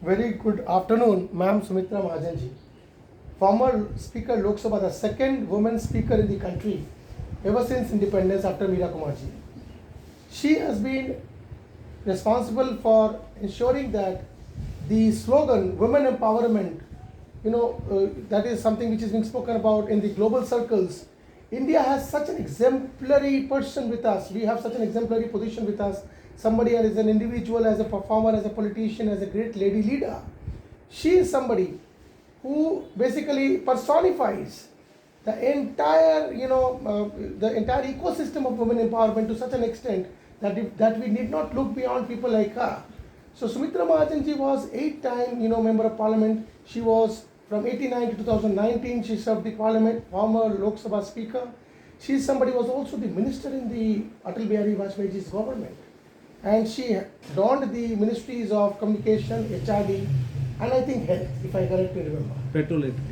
Very good afternoon, Ma'am Sumitra Mahajan ji. Former Speaker Lok Sabha, the second woman speaker in the country ever since independence after Meera Kumar ji. She has been responsible for ensuring that the slogan women empowerment, that is something which is being spoken about in the global circles. India has such an exemplary person with us. We have such an exemplary position with us. Somebody as an individual, as a performer, as a politician, as a great lady leader. She is somebody who basically personifies the entire, the entire ecosystem of women empowerment to such an extent that we need not look beyond people like her. So Sumitra Mahajan ji was 8-time, member of parliament. She was from 89 to 2019. She served the parliament, former Lok Sabha speaker. She is somebody who was also the minister in the Atal Bihari Vajpayee ji's government, and she donned the ministries of communication, HRD, and I think health, if I correctly remember.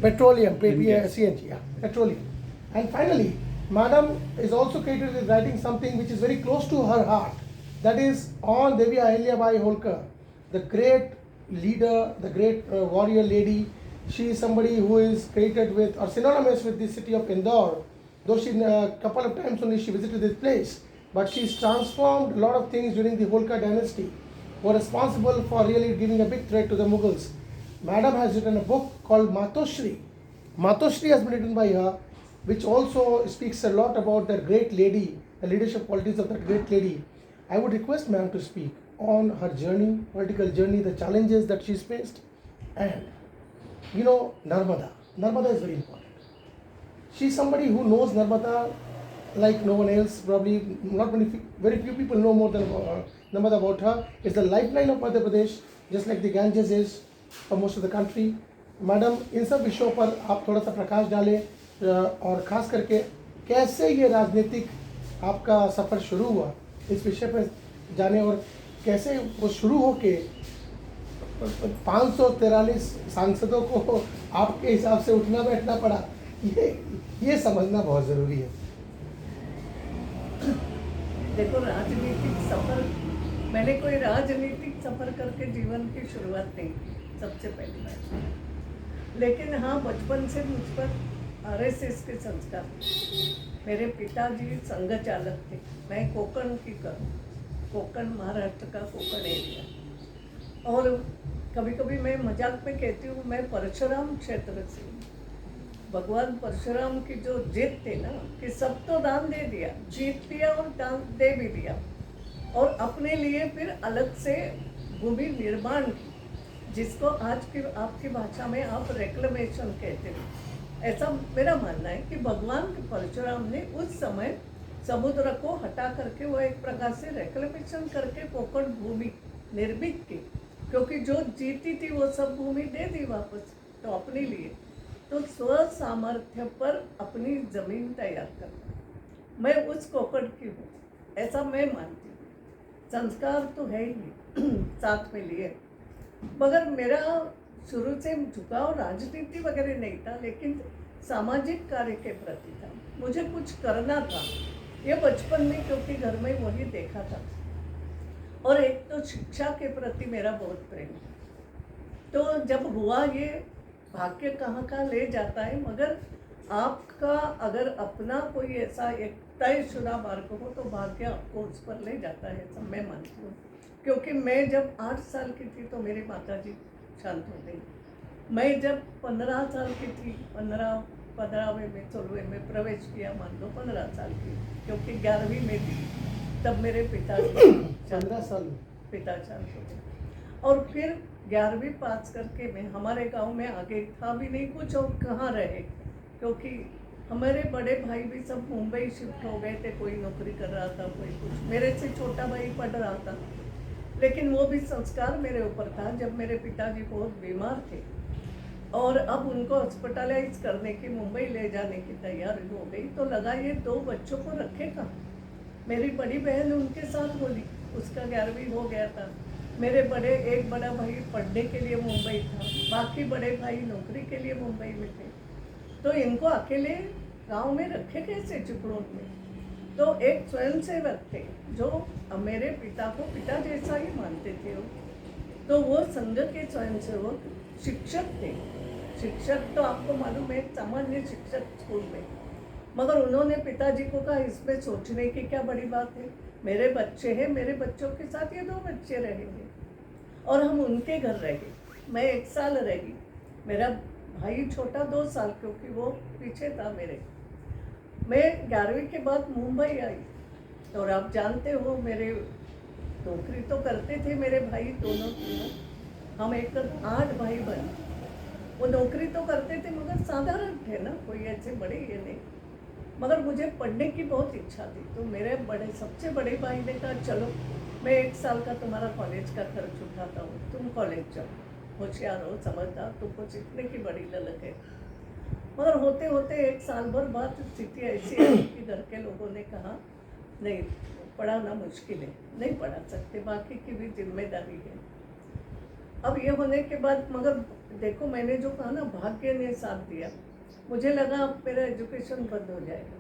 Petroleum, CNG, yeah, petroleum. And finally, Madam is also credited with writing something which is very close to her heart. That is on Devi Ahilyabai Holkar, the great leader, the great warrior lady. She is somebody who is credited with or synonymous with the city of Indore. Though she a couple of times only she visited this place, but she's transformed a lot of things during the Holkar dynasty. Were responsible for really giving a big threat to the Mughals. Madam has written a book called Matoshri. Matoshri has been written by her, which also speaks a lot about that great lady, the leadership qualities of that great lady. I would request ma'am to speak on her journey, political journey, the challenges that she's faced, and Narmada. Narmada is very important. She's somebody who knows Narmada like no one else. Probably not very few people know more than Narmada about her. It's the lifeline of Madhya Pradesh, just like the Ganges is for most of the country. Madam इन सब विषयों पर आप थोड़ा सा प्रकाश डालें और ख़ास करके कैसे ये राजनीतिक आपका सफ़र शुरू हुआ इस विषय पर जाने, और कैसे वो शुरू हो के 543 सांसदों को आपके हिसाब से उठना बैठना पड़ा, ये समझना बहुत ज़रूरी है। देखो, राजनीतिक सफ़र, मैंने कोई राजनीतिक सफ़र करके जीवन की शुरुआत नहीं की, सबसे पहली बात। लेकिन हाँ, बचपन से मुझ पर आरएसएस के संस्कार। मेरे पिताजी संघ चालक थे। मैं कोकण की कोकण, महाराष्ट्र का कोकण एरिया। और कभी कभी मैं मजाक में कहती हूँ मैं परशुराम क्षेत्र से हूँ। भगवान परशुराम की जो जीत थी ना, कि सब तो दान दे दिया, जीत दिया और दान दे भी दिया, और अपने लिए फिर अलग से भूमि निर्माण की, जिसको आज की आपकी भाषा में आप रेक्लेमेशन कहते हो। ऐसा मेरा मानना है कि भगवान परशुराम ने उस समय समुद्र को हटा करके वो एक प्रकार से रेक्लेमेशन करके कोकण भूमि निर्मित की, क्योंकि जो जीती थी वो सब भूमि दे दी वापस, तो अपने लिए तो स्व सामर्थ्य पर अपनी ज़मीन तैयार करना। मैं उस कोकण की हूँ, ऐसा मैं मानती हूँ। संस्कार तो है ही साथ में लिए, मगर मेरा शुरू से झुकाव राजनीति वगैरह नहीं था, लेकिन सामाजिक कार्य के प्रति था। मुझे कुछ करना था, ये बचपन में, क्योंकि घर में वही देखा था। और एक तो शिक्षा के प्रति मेरा बहुत प्रेम था। तो जब हुआ ये, भाग्य कहाँ का ले जाता है, मगर आपका अगर अपना कोई ऐसा एक तयशुदा मार्ग हो तो भाग्य आपको उस पर ले जाता है, सब मैं मानती हूँ। क्योंकि मैं जब 8 साल की थी तो मेरी माताजी शांत हो गई। मैं जब 15 साल की थी, 15वें में 16वें में प्रवेश किया, मान लो 15 साल की, क्योंकि 11वीं में थी, तब मेरे पिताजी 15 साल पिता शांत हो गए। और फिर 11वीं पास करके मैं हमारे गांव में आगे था भी नहीं कुछ, और कहाँ रहे, क्योंकि हमारे बड़े भाई भी सब मुंबई शिफ्ट हो गए थे। कोई नौकरी कर रहा था, कोई कुछ। मेरे से छोटा भाई पढ़ रहा था, लेकिन वो भी संस्कार मेरे ऊपर था। जब मेरे पिताजी बहुत बीमार थे और अब उनको हॉस्पिटलाइज करने की, मुंबई ले जाने की तैयारी हो गई, तो लगा ये 2 बच्चों को रखेगा। मेरी बड़ी बहन उनके साथ बोली, उसका 11वीं हो गया था। मेरे एक बड़ा भाई पढ़ने के लिए मुंबई था, बाकी बड़े भाई नौकरी के लिए मुंबई में थे। तो इनको अकेले गांव में रखे कैसे, चिपड़ों में। तो एक स्वयंसेवक थे जो मेरे पिता को पिता जैसा ही मानते थे। तो वो संघ के स्वयंसेवक शिक्षक थे। शिक्षक तो आपको मालूम है, सामान्य शिक्षक स्कूल में, मगर उन्होंने पिताजी को कहा इसमें सोचने की क्या बड़ी बात है, मेरे बच्चे हैं, मेरे बच्चों के साथ ये 2 बच्चे रहेंगे। और हम उनके घर रहे। मैं 1 साल रही, मेरा भाई छोटा 2 साल, क्योंकि वो पीछे था मेरे। मैं 11वीं के बाद मुंबई आई, और आप जानते हो मेरे नौकरी तो करते थे मेरे भाई दोनों तीनों, हम एक 8 भाई बने। वो नौकरी तो करते थे मगर साधारण थे ना, कोई ऐसे बड़े ये नहीं। मगर मुझे पढ़ने की बहुत इच्छा थी, तो मेरे सबसे बड़े भाई ने कहा चलो मैं 1 साल का तुम्हारा कॉलेज का खर्च उठाता हूँ, तुम कॉलेज जाओ, होशियार हो, समझदार, तुमको सीखने की बड़ी ललक है। मगर होते होते 1 साल भर बाद स्थिति ऐसी आई कि घर के लोगों ने कहा नहीं, पढ़ाना मुश्किल है, नहीं पढ़ा सकते, बाकी की भी जिम्मेदारी है। अब ये होने के बाद, मगर देखो मैंने जो कहा ना, भाग्य ने साथ दिया। मुझे लगा अब मेरा एजुकेशन बंद हो जाएगा,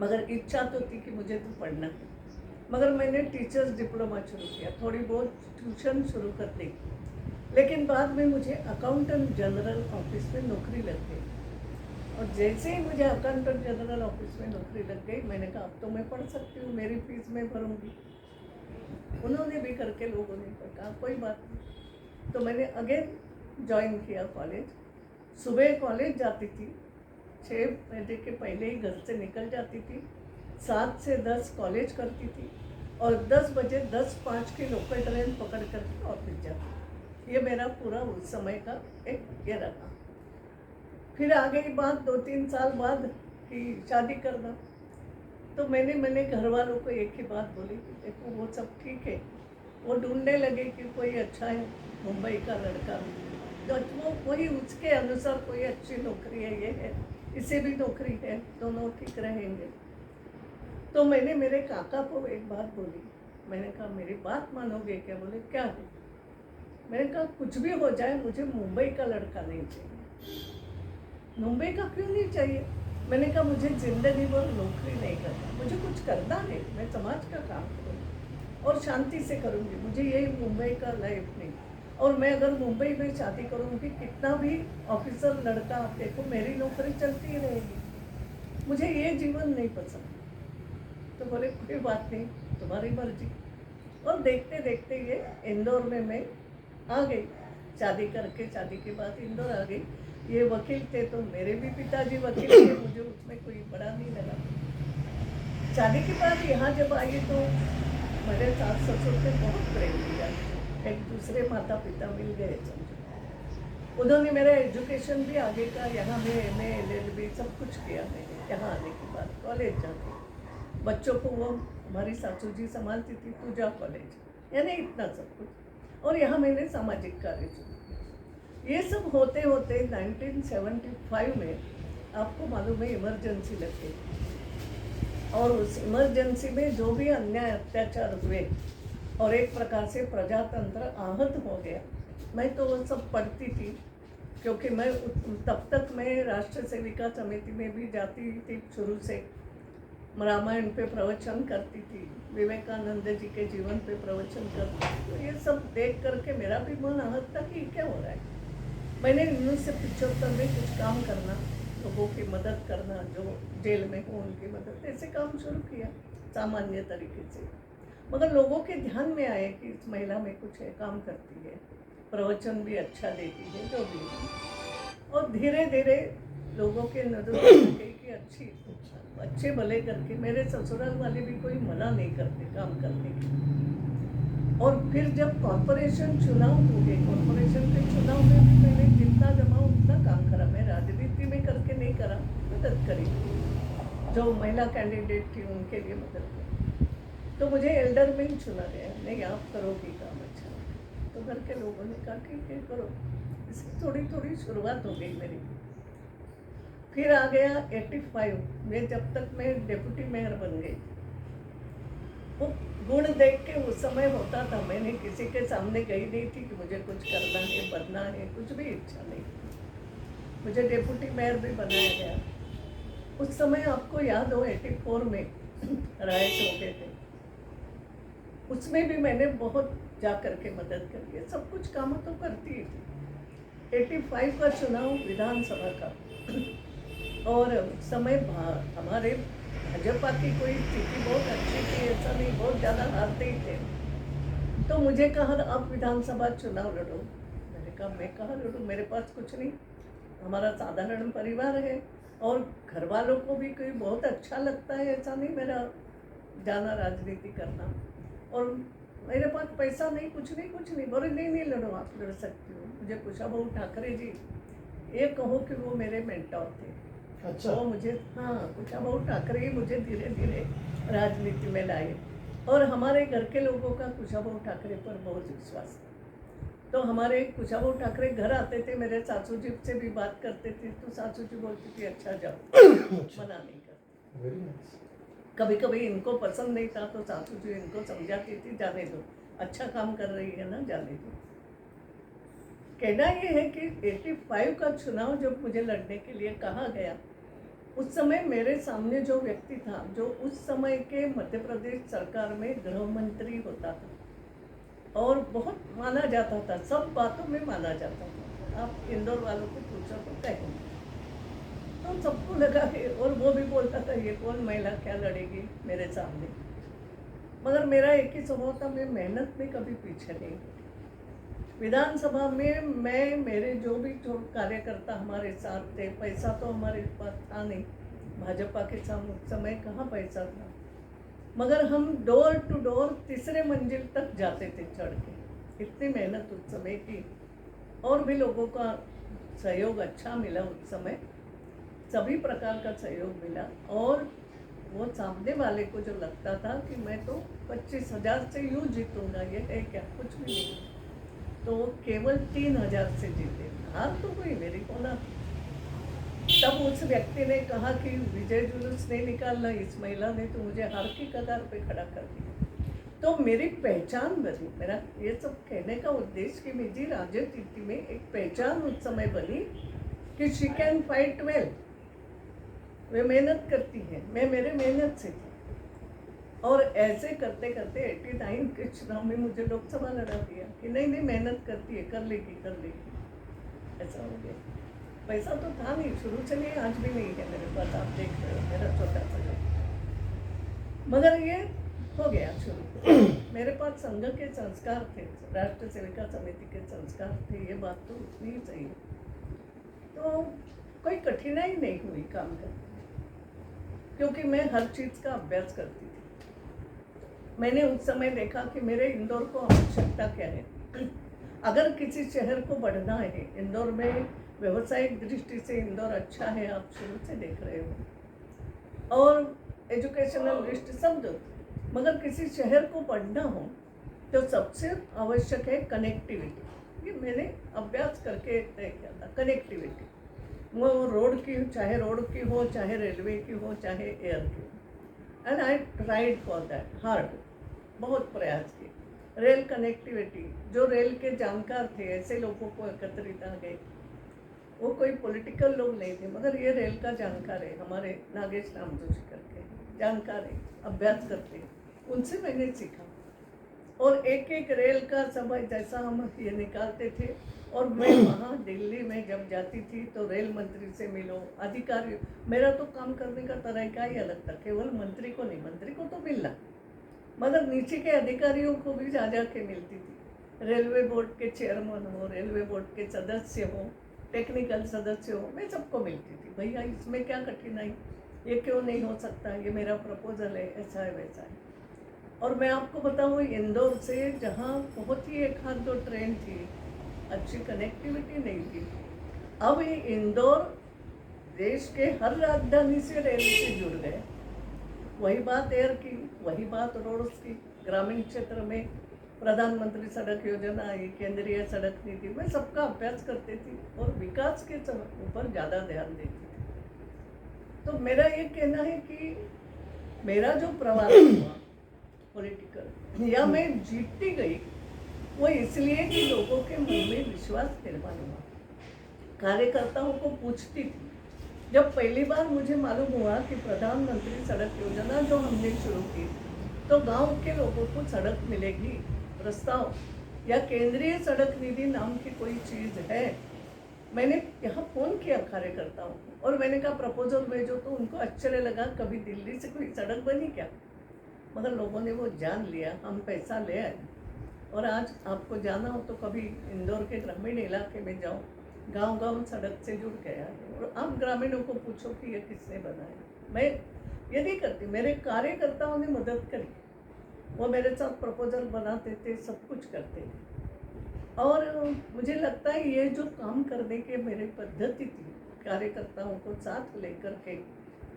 मगर इच्छा तो थी कि मुझे तो पढ़ना है। मगर मैंने टीचर्स डिप्लोमा शुरू किया, थोड़ी बहुत ट्यूशन शुरू कर दी, लेकिन बाद में मुझे अकाउंटेंट जनरल ऑफिस में नौकरी लग गई। और जैसे ही मुझे अकाउंटेंट जनरल ऑफिस में नौकरी लग गई, मैंने कहा अब तो मैं पढ़ सकती हूँ, मेरी फीस मैं भरूंगी। उन्होंने भी करके लोगों ने कहा कोई बात नहीं। तो मैंने अगेन ज्वाइन किया कॉलेज। सुबह कॉलेज जाती थी, 6 बजे के पहले ही घर से निकल जाती थी, 7 से 10 कॉलेज करती थी, और 10 बजे 10:05 की लोकल ट्रेन पकड़ करके ऑफिस जाती। ये मेरा पूरा उस समय का एक ये रहा। फिर आ गई बात 2-3 साल बाद कि शादी करना। तो मैंने घर वालों को एक ही बात बोली कि देखो वो सब ठीक है, वो ढूंढने लगे कि कोई अच्छा है मुंबई का लड़का, तो वो वही उसके अनुसार कोई अच्छी नौकरी है, ये है, इसे भी नौकरी है, दोनों ठीक रहेंगे। तो मैंने मेरे काका को एक बात बोली, मैंने कहा मेरी बात मानोगे क्या? बोले क्या है? मैंने कहा कुछ भी हो जाए, मुझे मुंबई का लड़का नहीं चाहिए। मुंबई का क्यों नहीं चाहिए? मैंने कहा मुझे ज़िंदगी भर नौकरी नहीं करना, मुझे कुछ करना है, मैं समाज का काम करूँगी और शांति से करूँगी, मुझे यही मुंबई का लाइफ नहीं। और मैं अगर मुंबई में शादी करूँगी, कितना भी ऑफिसर लड़का आप देखो, मेरी नौकरी चलती ही रहेगी, मुझे ये जीवन नहीं पसंद। तो बोले कोई बात नहीं, तुम्हारी मर्जी। और देखते देखते ये इंदौर में मैं आ गई, शादी करके, शादी के बाद इंदौर आ गई। ये वकील थे तो मेरे भी पिताजी वकील थे, मुझे उसमें कोई बड़ा नहीं लगा। शादी के बाद यहाँ जब आई तो मेरे सास ससुर से बहुत प्रेम किया, एक दूसरे माता पिता मिल गए समझो। उन्होंने मेरा एजुकेशन भी आगे का, यहाँ में MA LLB सब कुछ किया मैंने। यहाँ आने के बाद कॉलेज जाती, बच्चों को वो हमारी सासू जी संभालती थी, तू जा कॉलेज, यानी इतना सब कुछ। और यहाँ मैंने सामाजिक कार्य शुरू। ये सब होते होते 1975 में आपको मालूम है इमरजेंसी लग गई, और उस इमरजेंसी में जो भी अन्याय अत्याचार हुए और एक प्रकार से प्रजातंत्र आहत हो गया। मैं तो वो सब पढ़ती थी, क्योंकि मैं तब तक मैं राष्ट्र सेविका समिति में भी जाती थी, शुरू से रामायण पे प्रवचन करती थी, विवेकानंद जी के जीवन पे प्रवचन करती थी। तो ये सब देख करके मेरा भी मन आहत था कि क्या हो रहा है। मैंने 1975 में कुछ काम करना, लोगों की मदद करना, जो जेल में हो उनकी मदद, ऐसे काम शुरू किया सामान्य तरीके से। मगर लोगों के ध्यान में आए कि इस महिला में कुछ है, काम करती है, प्रवचन भी अच्छा देती है, जो भी है। और धीरे धीरे लोगों के नजर में कि अच्छे भले करके, मेरे ससुराल वाले भी कोई मना नहीं करते काम करने की। और फिर जब कॉर्पोरेशन चुनाव हो गए, कॉर्पोरेशन के चुनाव में भी मैंने जितना जमा उतना काम करा। मैं राजनीति में करके नहीं करा, मदद करी, जो महिला कैंडिडेट थी उनके लिए मदद करी। तो मुझे एल्डरमैन चुना गया, नहीं आप करोगी काम अच्छा। तो घर के लोगों ने कहा ठीक है करो। इसकी थोड़ी थोड़ी शुरुआत हो गई मेरी। फिर आ गया 85 में, जब तक मैं डिप्टी मेयर बन गई। वो गुण देख के उस समय होता था, मैंने किसी के सामने गई नहीं थी कि मुझे कुछ करना है, बनना है, कुछ भी इच्छा नहीं। मुझे डिप्टी मेयर भी बनाया गया। उस समय आपको याद हो 84 में राइट हो गए थे, उसमें भी मैंने बहुत जा करके मदद करिए, सब कुछ काम तो करती ही थी। 85 का चुनाव विधानसभा का और उस समय हमारे भाजपा की कोई स्थिति बहुत अच्छी थी, ऐसा नहीं, बहुत ज़्यादा हारते ही थे। तो मुझे कहा आप विधानसभा चुनाव लड़ो। मैंने कहा मैं कहाँ लड़ूँ, मेरे पास कुछ नहीं, हमारा साधारण परिवार है और घर वालों को भी कोई बहुत अच्छा लगता है, ऐसा नहीं मेरा जाना राजनीति करना, और मेरे पास पैसा नहीं, कुछ नहीं। बोले नहीं लड़ो, आप लड़ सकती हो। मुझे कुशाभाऊ ठाकरे जी, ये कहो कि वो मेरे मेंटोर थे। अच्छा। वो मुझे, हाँ, कुशाभाऊ ठाकरे ही मुझे धीरे धीरे राजनीति में लाए और हमारे घर के लोगों का कुशाभाऊ ठाकरे पर बहुत विश्वास था। तो हमारे कुशाभाऊ ठाकरे घर आते थे, मेरे सासू जी से भी बात करते थे, तो सासू जी बोलती थी अच्छा जाओ, मना नहीं करती। Very nice. कभी कभी इनको पसंद नहीं था तो सासू जी इनको समझाती थी, जाने दो, अच्छा काम कर रही है ना, जाने दो। कहना ये है कि 85 का चुनाव जब मुझे लड़ने के लिए कहा गया, उस समय मेरे सामने जो व्यक्ति था, जो उस समय के मध्य प्रदेश सरकार में गृह मंत्री होता था और बहुत माना जाता था, सब बातों में माना जाता था। आप इंदौर वालों को पूछो तो कहेंगे, तो सबको लगा कि, और वो भी बोलता था ये कौन महिला क्या लड़ेगी मेरे सामने। मगर मेरा एक ही स्वभाव था, मैं मेहनत में कभी पीछे नहीं। विधानसभा में मैं, मेरे जो भी जो कार्यकर्ता हमारे साथ थे, पैसा तो हमारे पास था नहीं, भाजपा के समय कहाँ पैसा था, मगर हम डोर टू डोर तीसरे मंजिल तक जाते थे चढ़ के। इतनी मेहनत उस समय की और भी लोगों का सहयोग अच्छा मिला उस समय, सभी प्रकार का सहयोग मिला। और वो सामने वाले को जो लगता था कि मैं तो 25,000 से यूँ जीतूंगा, ये है क्या, कुछ भी नहीं, तो वो केवल 3,000 से जीते। हार तो कोई मेरी होना। तब उस व्यक्ति ने कहा कि विजय जुलूस नहीं निकालना, इस महिला ने तो मुझे हार की कगार पे खड़ा कर दिया। तो मेरी पहचान बनी, मेरा ये सब कहने का उद्देश्य कि मेरी राजनीति में एक पहचान उस समय बनी कि शी कैन फाइट वेल, वे मेहनत करती है, मैं मेरे मेहनत से थी। और ऐसे करते करते 89 के चुनाव में मुझे लोकसभा लड़ा दिया कि नहीं मेहनत करती है, कर लेगी। ऐसा हो गया। पैसा तो था नहीं, शुरू से नहीं, आज भी नहीं है मेरे पास, आप देख रहे हो मेरा छोटा सा घर, मगर ये हो गया शुरू। मेरे पास संघ के संस्कार थे, राष्ट्र सेविका समिति के संस्कार थे, ये बात तो उतनी ही सही है। तो कोई कठिनाई नहीं हुई काम करने, क्योंकि मैं हर चीज़ का अभ्यास करती थी। मैंने उस समय देखा कि मेरे इंदौर को आवश्यकता क्या है। अगर किसी शहर को बढ़ना है, इंदौर में व्यवसायिक दृष्टि से इंदौर अच्छा है, आप शुरू से देख रहे हो, और एजुकेशनल दृष्टि सब दो, मगर किसी शहर को बढ़ना हो तो सबसे आवश्यक है कनेक्टिविटी। ये मैंने अभ्यास करके तय किया था, कनेक्टिविटी। वो रोड की, चाहे रोड की हो, चाहे रेलवे की हो, चाहे एयर की हो, and I tried for that hard, बहुत प्रयास किए। रेल कनेक्टिविटी, जो रेल के जानकार थे ऐसे लोगों को एकत्रित आ गए, वो कोई पॉलिटिकल लोग नहीं थे, मगर ये रेल का जानकार है, हमारे नागेश राम जोशी करके जानकार है, अभ्यास करते हैं, उनसे मैंने सीखा। और एक एक रेल का समय जैसा हम ये निकालते थे, और मैं वहाँ दिल्ली में जब जाती थी तो रेल मंत्री से मिलो, अधिकारी, मेरा तो काम करने का तरीका ही अलग था, केवल मंत्री को नहीं, मंत्री को तो मिलना, मगर नीचे के अधिकारियों को भी जा के मिलती थी। रेलवे बोर्ड के चेयरमैन हो, रेलवे बोर्ड के सदस्य हो, टेक्निकल सदस्य हो, मैं सबको मिलती थी। भैया इसमें क्या कठिनाई, ये क्यों नहीं हो सकता, ये मेरा प्रपोजल है, ऐसा है वैसा है। और मैं आपको बताऊँ, इंदौर से जहाँ बहुत ही एक हाथ दो ट्रेन थी, अच्छी कनेक्टिविटी नहीं थी, अब ये इंदौर देश के हर राजधानी से रेल से जुड़ गए। वही बात एयर की, वही बात रोड्स की, ग्रामीण क्षेत्र में प्रधानमंत्री सड़क योजना आई, केंद्रीय सड़क नीति, मैं सबका अभ्यास करती थी और विकास के ऊपर ज़्यादा ध्यान देती थी। तो मेरा ये कहना है कि मेरा जो प्रवास हुआ पॉलिटिकल, या मैं जीतती गई, वो इसलिए कि लोगों के मन में विश्वास निर्माण हुआ। कार्यकर्ताओं को पूछती थी, जब पहली बार मुझे मालूम हुआ कि प्रधानमंत्री सड़क योजना जो हमने शुरू की, तो गांव के लोगों को सड़क मिलेगी, रास्ता या केंद्रीय सड़क निधि नाम की कोई चीज़ है। मैंने यहाँ फ़ोन किया कार्यकर्ताओं को और मैंने कहा प्रपोजल भेजो, तो उनको आश्चर्य लगा कभी दिल्ली से कोई सड़क बनी क्या। मगर लोगों ने वो जान लिया, हम पैसा ले आए। और आज आपको जाना हो तो कभी इंदौर के ग्रामीण इलाके में जाओ, गांव-गांव सड़क से जुड़ गया है। और आप ग्रामीणों को पूछो कि ये किसने बनाया। मैं ये नहीं करती, मेरे कार्यकर्ताओं ने मदद करी, वो मेरे साथ प्रपोजल बनाते थे, सब कुछ करते थे। और मुझे लगता है ये जो काम करने के मेरी पद्धति थी, कार्यकर्ताओं को साथ लेकर के,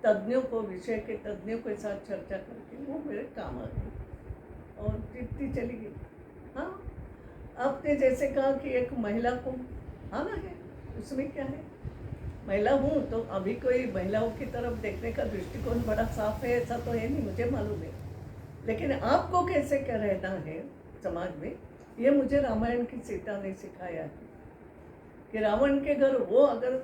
तज्ञों को, विषय के तज्ञों के साथ चर्चा करके, वो मेरे काम आ गई और जीतती चली गई। हाँ, आपने जैसे कहा कि एक महिला को आना है, उसमें क्या है। महिला हूँ तो अभी कोई महिलाओं की तरफ देखने का दृष्टिकोण बड़ा साफ है ऐसा तो है नहीं, मुझे मालूम है। लेकिन आपको कैसे क्या रहना है समाज में, ये मुझे रामायण की सीता ने सिखाया है कि रावण के घर वो अगर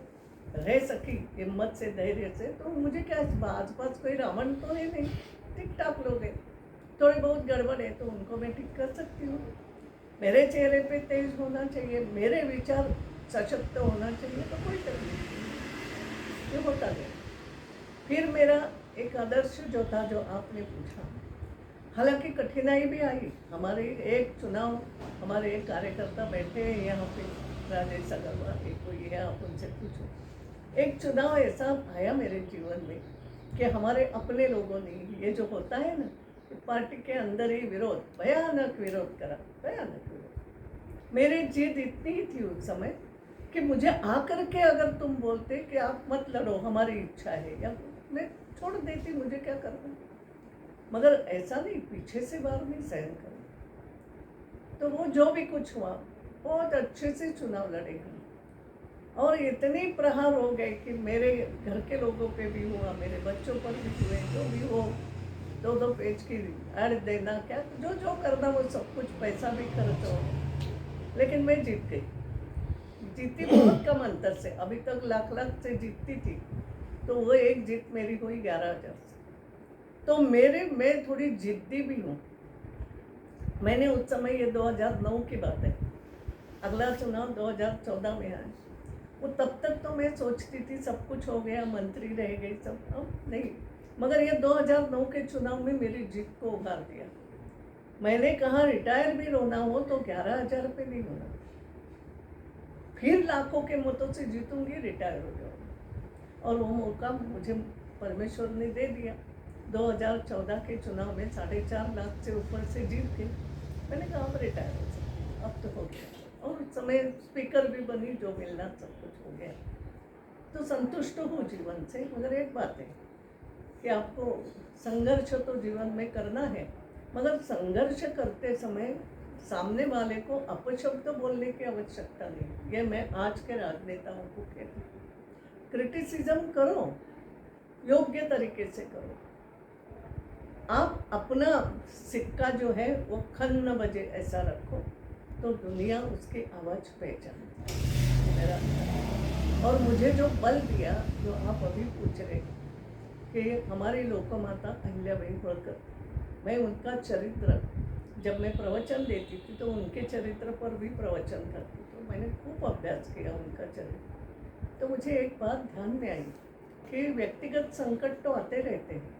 रह सकी हिम्मत से, धैर्य से, तो मुझे क्या, आसपास कोई रावण तो है नहीं, ठीक ठाक लोग हैं। थोड़े बहुत गड़बड़ है तो उनको मैं ठीक कर सकती हूँ। मेरे चेहरे पे तेज होना चाहिए, मेरे विचार सशक्त होना चाहिए, तो कोई तकलीफ नहीं, ये होता गया। फिर मेरा एक आदर्श जो था, जो आपने पूछा, हालांकि कठिनाई भी आई। हमारे एक चुनाव, हमारे एक कार्यकर्ता बैठे हैं यहाँ पे, राजेश अग्रवाल, एक कोई है, आप उनसे पूछो। एक चुनाव ऐसा आया मेरे जीवन में कि हमारे अपने लोगों ने, ये जो होता है ना, पार्टी के अंदर ही विरोध, भयानक विरोध करा, भयानक विरोध। मेरी जिद इतनी ही थी उस समय कि मुझे आकर के अगर तुम बोलते कि आप मत लड़ो, हमारी इच्छा है, या मैं छोड़ देती, मुझे क्या करना। मगर ऐसा नहीं, पीछे से बार नहीं सहन करना। तो वो जो भी कुछ हुआ, बहुत अच्छे से चुनाव लड़े हम, और इतने प्रहार हो गए कि मेरे घर के लोगों पे भी हुआ, मेरे बच्चों पर भी हुए, जो भी हो, 2-2 पेज की ऐड देना, क्या जो जो करना वो सब कुछ, पैसा भी खर्च हो। लेकिन मैं जीत गई, जीती बहुत कम अंतर से। अभी तक लाख लाख से जीतती थी, तो वो एक जीत मेरी हुई 11,000 से। तो मैं थोड़ी जिद्दी भी हूँ। मैंने उस समय, ये 2009 की बात है, अगला चुनाव 2014 में आया, वो तब तक तो मैं सोचती थी सब कुछ हो गया, मंत्री रह गई सब, नहीं। मगर ये 2009 के चुनाव में मेरी जीत को उभार दिया। मैंने कहा रिटायर भी होना हो तो 11,000 रुपये नहीं होना, फिर लाखों के मतों से जीतूंगी, रिटायर हो जाऊंगी। और वो मौका मुझे परमेश्वर ने दे दिया। 2014 के चुनाव में 4.5 लाख से ऊपर से जीत गई। मैंने कहा अब रिटायर हो सकती, अब तो हो गया। और उस समय स्पीकर भी बनी, जो मिलना सब कुछ हो गया, तो संतुष्ट हूँ जीवन से। मगर एक बात है कि आपको संघर्ष तो जीवन में करना है, मगर संघर्ष करते समय सामने वाले को अपशब्द बोलने की आवश्यकता नहीं। ये मैं आज के राजनेताओं को कहती हूँ। क्रिटिसिज्म करो, योग्य तरीके से करो। आप अपना सिक्का जो है वो खन न बजे ऐसा रखो, तो दुनिया उसकी आवाज़ पहचानती है। मेरा और मुझे जो बल दिया, जो आप अभी पूछ रहे कि हमारी लोकमाता अहिल्याबाई होळकर, मैं उनका चरित्र, जब मैं प्रवचन देती थी तो उनके चरित्र पर भी प्रवचन करती, तो मैंने खूब अभ्यास किया उनका चरित्र। तो मुझे एक बात ध्यान में आई कि व्यक्तिगत संकट तो आते रहते हैं,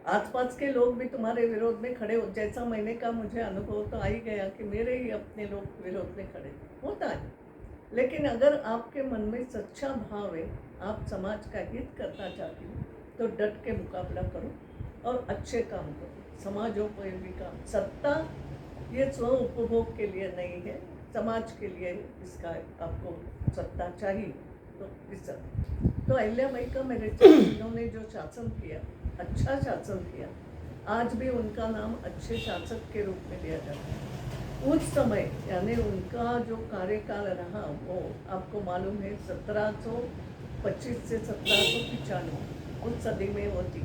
आसपास के लोग भी तुम्हारे विरोध में खड़े हो, जैसा मैंने कहा मुझे अनुभव तो आ ही गया कि मेरे ही अपने लोग विरोध में खड़े होता है। लेकिन अगर आपके मन में सच्चा भाव है, आप समाज का हित करना चाहती हो, तो डट के मुकाबला करो और अच्छे काम करो, समाजोपयोगी काम। सत्ता ये स्व उपभोग के लिए नहीं है, समाज के लिए इसका आपको सत्ता चाहिए। तो इस तो अहिल्याबाई का मेरे इन्होंने जो शासन किया, अच्छा शासन किया, आज भी उनका नाम अच्छे शासक के रूप में लिया जाता है। उस समय यानी उनका जो कार्यकाल रहा, वो आपको मालूम है 1725 से 1795 उस सदी में होती।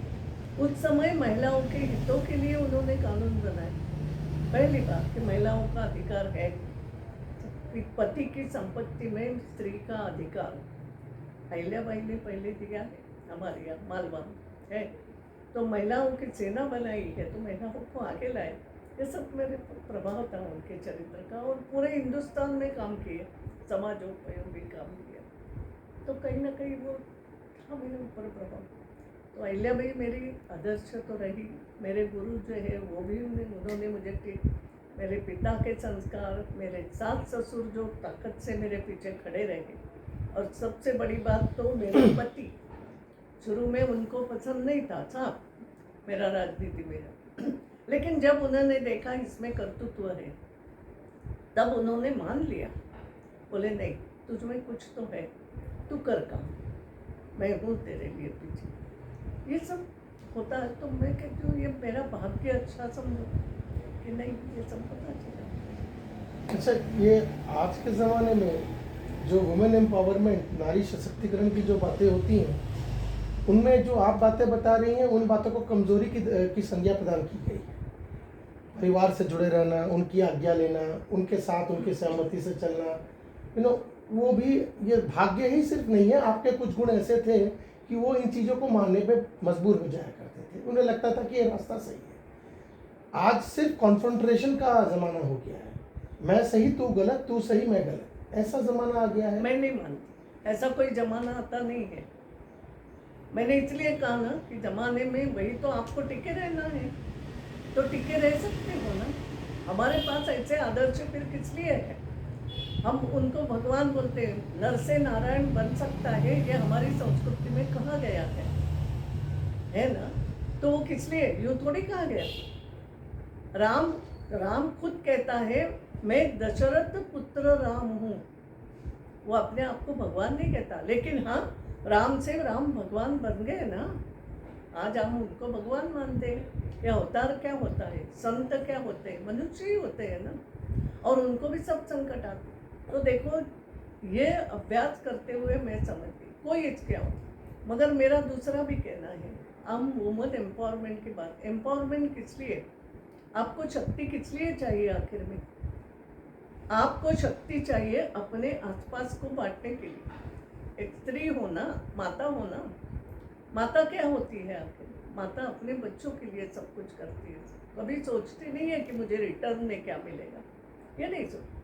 उस समय महिलाओं के हितों के लिए उन्होंने कानून बनाए। पहली बात कि महिलाओं का अधिकार है, पति की संपत्ति में स्त्री का अधिकार अहिल्याबाई ने पहले दिया है। हमारे यहाँ मालवा है तो महिलाओं की सेना बनाई है, तो महिलाओं को आगे लाए। ये सब मेरे प्रभाव था उनके चरित्र का, और पूरे हिंदुस्तान में काम किए, समाजोपयोगी काम किया, तो कहीं ना कहीं वो था मेरे ऊपर प्रभाव। तो अहिल्याबाई मेरी आदर्श तो रही, मेरे गुरु जो है वो भी उन्होंने मुझे मेरे पिता के संस्कार, मेरे सास ससुर जो ताकत से मेरे पीछे खड़े रहे, और सबसे बड़ी बात तो मेरे पति, शुरू में उनको पसंद नहीं था साहब मेरा राजनीति में, लेकिन जब उन्होंने देखा इसमें कर्तृत्व है, तब उन्होंने मान लिया, बोले नहीं तुझ में कुछ तो है, तू कर काम, मैं हूँ तेरे लिए पीछे। ये सब होता है, तो मैं कहती हूँ ये मेरा भाग्य अच्छा समझो कि नहीं, ये सब पता चला। अच्छा, ये आज के ज़माने में जो वुमेन एम्पावरमेंट, नारी सशक्तिकरण की जो बातें होती हैं, उनमें जो आप बातें बता रही हैं, उन बातों को कमज़ोरी की संज्ञा प्रदान की गई है। परिवार से जुड़े रहना, उनकी आज्ञा लेना, उनके साथ उनकी सहमति से चलना, वो भी ये भाग्य ही सिर्फ नहीं है, आपके कुछ गुण ऐसे थे कि वो इन चीज़ों को मानने पे मजबूर हो जाया करते थे, उन्हें लगता था कि ये रास्ता सही है। आज सिर्फ कॉन्फ्रंट्रेशन का ज़माना हो गया है, मैं सही तू गलत, तू सही मैं गलत, ऐसा ज़माना आ गया है। मैं नहीं मानती ऐसा कोई जमाना आता नहीं है। मैंने इसलिए कहा ना कि जमाने में वही तो आपको टिके रहना है, तो टिके रह सकते हो ना। हमारे पास ऐसे आदर्श फिर किस लिए है? हम उनको भगवान बोलते हैं, नर से नारायण बन सकता है, ये हमारी संस्कृति में कहा गया है ना। तो वो किस लिए? यूं थोड़ी कहा गया। राम खुद कहता है मैं दशरथ पुत्र राम हूँ, वो अपने आप को भगवान नहीं कहता, लेकिन हाँ राम से राम भगवान बन गए ना। आज हम उनको भगवान मानते हैं। या अवतार क्या होता है, संत क्या होते हैं, मनुष्य ही होते हैं ना, और उनको भी सब संकट आते। तो देखो ये अभ्यास करते हुए मैं समझती कोई क्या हो, मगर मेरा दूसरा भी कहना है, हम वुमन एम्पावरमेंट की बात, एम्पावरमेंट किस लिए, आपको शक्ति किस लिए चाहिए? आखिर में आपको शक्ति चाहिए अपने आसपास को बांटने के लिए। एक स्त्री होना, माता होना, माता क्या होती है आखिर? माता अपने बच्चों के लिए सब कुछ करती है, कभी सोचती नहीं है कि मुझे रिटर्न में क्या मिलेगा, ये नहीं सोचती,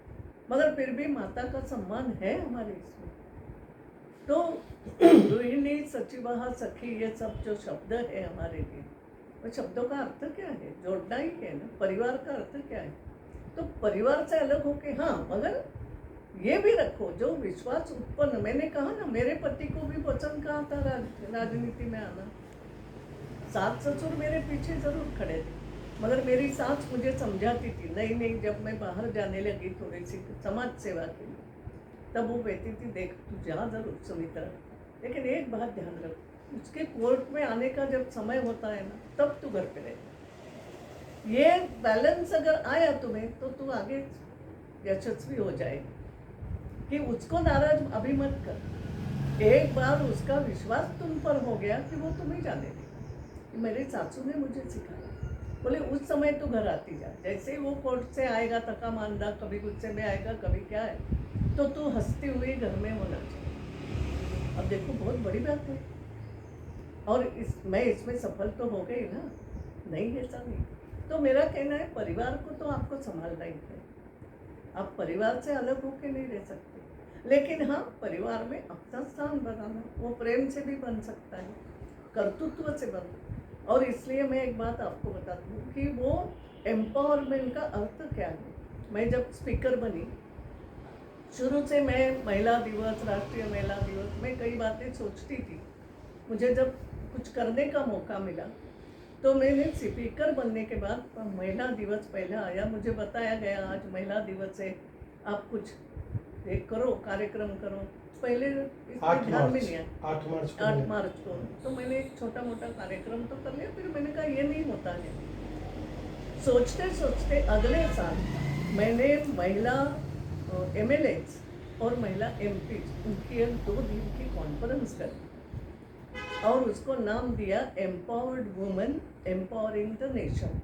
मगर फिर भी माता का सम्मान है हमारे इसमें। तो गृहिणी, सचिवा, सखी, ये सब जो शब्द है हमारे लिए, वो शब्दों का अर्थ क्या है? जोड़ना ही है ना। परिवार का अर्थ क्या है? तो परिवार से अलग होके, हाँ, मगर ये भी रखो जो विश्वास उत्पन्न, मैंने कहा ना मेरे पति को भी पसंद कहा था राजनीति में आना। सास ससुर मेरे पीछे जरूर खड़े थे, मगर मेरी सास मुझे समझाती थी, नहीं, जब मैं बाहर जाने लगी थोड़ी सी समाज सेवा के लिए, तब वो कहती थी देख तू जा जरूर सुमित्रा, लेकिन एक बात ध्यान रख, उसके कोर्ट में आने का जब समय होता है ना, तब तू घर पे रहे। ये बैलेंस अगर आया तुम्हें तो तू आगे यशस्वी हो जाएगी। कि उसको नाराज अभी मत कर, एक बार उसका विश्वास तुम पर हो गया कि वो तुम्हें जाने देगा। मेरे सासू ने मुझे सिखाया, बोले उस समय तो घर आती जा, जैसे ही वो कोर्ट से आएगा थका मांदा, कभी गुस्से में आएगा, कभी क्या है, तो तू हंसती हुई घर में होना चाहिए। अब देखो बहुत बड़ी बात है, और मैं इसमें सफल तो हो गई ना, नहीं ऐसा नहीं। तो मेरा कहना है परिवार को तो आपको संभालना ही है, आप परिवार से अलग होकर नहीं रह सकते, लेकिन हाँ परिवार में अपना स्थान बनाना, वो प्रेम से भी बन सकता है, कर्तृत्व से बन। और इसलिए मैं एक बात आपको बताती हूँ कि वो एम्पावरमेंट का अर्थ क्या है। मैं जब स्पीकर बनी, शुरू से मैं महिला दिवस, राष्ट्रीय महिला दिवस में कई बातें सोचती थी। मुझे जब कुछ करने का मौका मिला तो मैंने स्पीकर बनने के बाद महिला दिवस पहला आया, मुझे बताया गया आज महिला दिवस है, आप कुछ एक करो, कार्यक्रम करो। पहले ध्यान में नहीं आया, 8 मार्च को तो मैंने एक छोटा मोटा कार्यक्रम तो कर लिया, फिर मैंने कहा ये नहीं होता है। सोचते सोचते अगले साल मैंने महिला MLA और महिला MP उनकी 2 दिन की कॉन्फ्रेंस करी और उसको नाम दिया empowered women empowering the nation.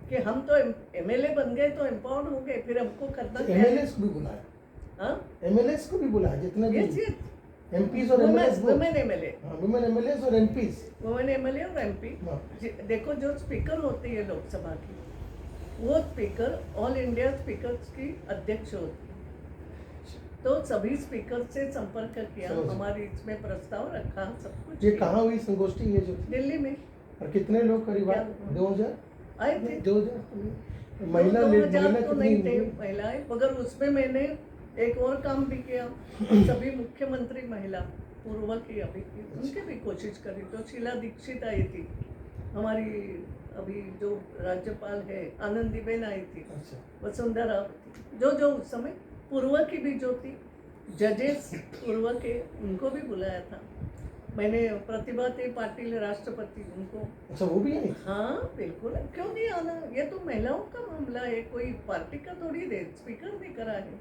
कि हम तो MLA बन गए तो एम्पावर्ड हो गए, फिर हमको करना क्या है? MLAs को भी बुलाया, हाँ, MLAs को भी बुलाया, जितने भी MPs और MLAs, women MLA, women MLAs और MPs, वुमेन MLA और MP। देखो जो स्पीकर होती है लोकसभा की, वो स्पीकर ऑल इंडिया स्पीकर्स की अध्यक्ष होती है। तो सभी स्पीकर से संपर्क किया, समझ। हमारी इसमें प्रस्ताव रखा, सब कुछ ये किया। कहाँ हुई संगोष्ठी ये जो? दिल्ली में और कितने लोग करीब आए? क्या? 2000? आए थे। 2000 महिला 2000 महिला तो कितनी नहीं थे होंगी? महिलाएं, मगर उसमें मैंने एक और काम भी किया। सभी मुख्यमंत्री महिला पूर्व की अभी की, उनकी भी कोशिश करी। तो शीला दीक्षित आई थी, हमारी अभी जो राज्यपाल है आनंदीबेन आई थी, अच्छा, वसुंधरा, जो उस समय पूर्व की भी जो थी, जजेस पूर्व के, उनको भी बुलाया था मैंने। प्रतिभा ते पाटिल राष्ट्रपति, उनको। अच्छा वो भी आई? हाँ बिल्कुल, क्यों नहीं आना, ये तो महिलाओं का मामला है, कोई पार्टी का थोड़ी दे, स्पीकर ने करा है।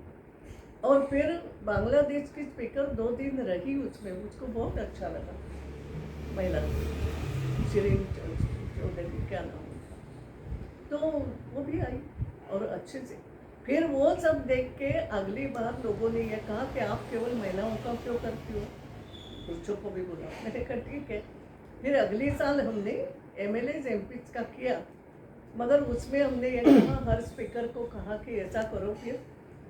और फिर बांग्लादेश की स्पीकर 2 दिन रही उसमें, मुझको बहुत अच्छा लगा। महिला शिरीन चौधरी, क्या नाम उनका, तो वो भी आई और अच्छे से। फिर वो सब देख के अगली बार लोगों ने ये कहा कि आप केवल महिलाओं का क्यों करती हो, पुरुषों को भी बोला। मैंने कहा ठीक है। फिर अगली साल हमने MLAs MPs का किया, मगर उसमें हमने ये कहा, हर स्पीकर को कहा कि ऐसा करो, फिर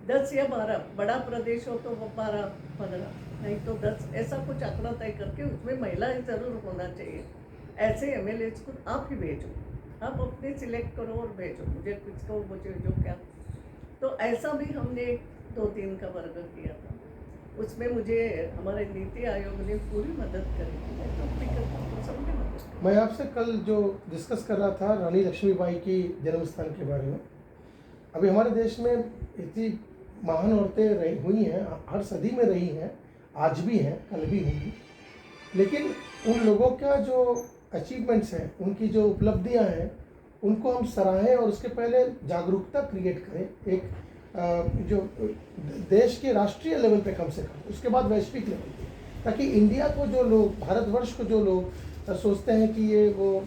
10 या 12, बड़ा प्रदेश हो तो 12-15, नहीं तो 10, ऐसा कुछ आंकड़ा तय करके उसमें महिलाएं जरूर होना चाहिए। ऐसे MLAs को आप ही भेजो, आप अपने सिलेक्ट करो और भेजो, मुझे कुछ को मुझे जो क्या। तो ऐसा भी हमने 2-3 का वर्ग किया था। उसमें मुझे हमारे नीति आयोग ने पूरी मदद करी थी, मैं तो स्पीकर को सबने मदद करी। मैं आपसे कल जो डिस्कस कर रहा था रानी लक्ष्मीबाई की जन्म स्थान के बारे में। अभी हमारे देश में इतनी महान औरतें रही हुई हैं, हर सदी में रही हैं, आज भी हैं, कल भी होंगी। लेकिन उन लोगों का जो अचीवमेंट्स हैं, उनकी जो उपलब्धियां हैं, उनको हम सराहें और उसके पहले जागरूकता क्रिएट करें, एक जो देश के राष्ट्रीय लेवल पे कम से कम, उसके बाद वैश्विक लेवल पे, ताकि इंडिया को जो लोग, भारतवर्ष को जो लोग सोचते हैं कि ये वो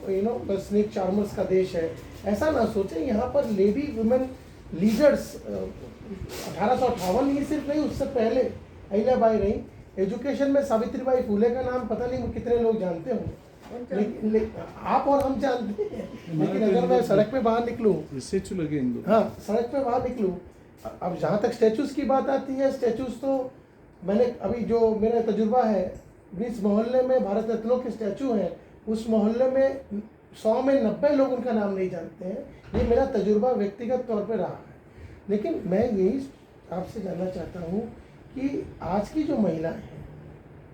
बस स्नेक चार्मर्स का देश है, ऐसा ना सोचें। यहाँ पर लेडी वुमेन लीडर्स 1858 ही सिर्फ नहीं, उससे पहले अहिल्याबाई रही। एजुकेशन में सावित्रीबाई फुले का नाम पता नहीं कितने लोग जानते होंगे, लेकिन आप और हम जानते हैं। लेकिन अगर मैं सड़क पे बाहर निकलूँ, स्टैचू लगे इन दो। हाँ, सड़क पे बाहर निकलूँ, अब जहाँ तक स्टैचूज की बात आती है, स्टैचूज तो मैंने अभी जो मेरा तजुर्बा है, जिस मोहल्ले में भारत रत्नों के स्टैचू हैं, उस मोहल्ले में 100 में 90 लोग उनका नाम नहीं जानते हैं। ये मेरा तजुर्बा व्यक्तिगत तौर पे रहा है। लेकिन मैं यही आपसे जानना चाहता हूँ कि आज की जो महिलाएं हैं,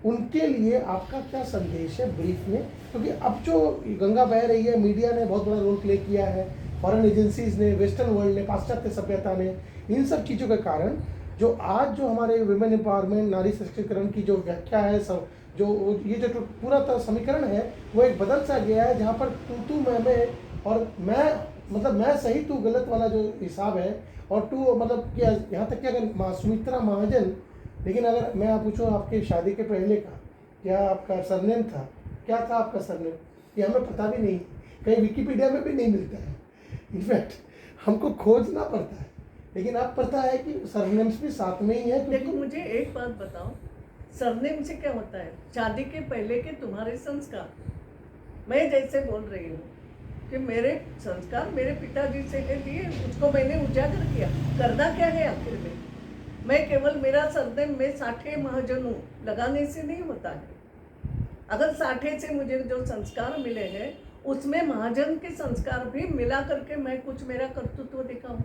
उनके लिए आपका क्या संदेश है ब्रीफ में? क्योंकि अब जो गंगा बह रही है, मीडिया ने बहुत बड़ा रोल प्ले किया है, फॉरेन एजेंसीज ने, वेस्टर्न वर्ल्ड ने, पाश्चात्य सभ्यता ने, इन सब चीज़ों के कारण जो आज जो हमारे वुमेन एम्पावरमेंट, नारी सशक्तिकरण की जो व्याख्या है, सब जो ये जो पूरा तरह समीकरण है, वो एक बदल सा गया है, जहाँ पर तू मैं और मैं सही तू गलत वाला जो हिसाब है, और तू मतलब कि यहाँ तक कि अगर सुमित्रा महाजन, लेकिन अगर मैं आप पूछूँ आपकी शादी के पहले का क्या आपका सरनेम था, क्या था आपका सरनेम, ये हमें पता भी नहीं, कहीं विकिपीडिया में भी नहीं मिलता है। इनफैक्ट हमको खोजना पड़ता है, लेकिन अब पता है कि सरनेम्स भी साथ में ही है। देखो मुझे एक बात बताओ, सरनेम से क्या होता है? शादी के पहले के तुम्हारे संस्कार। मैं जैसे बोल रही हूँ कि मेरे संस्कार मेरे पिताजी से लिए, उसको मैंने उजागर किया। करना क्या है आखिर में? मैं केवल मेरा सरनेम में साठे महाजन हूँ, लगाने से नहीं होता है। अगर साठे से मुझे जो संस्कार मिले हैं, उसमें महाजन के संस्कार भी मिला करके मैं कुछ मेरा कर्तृत्व दिखाऊं।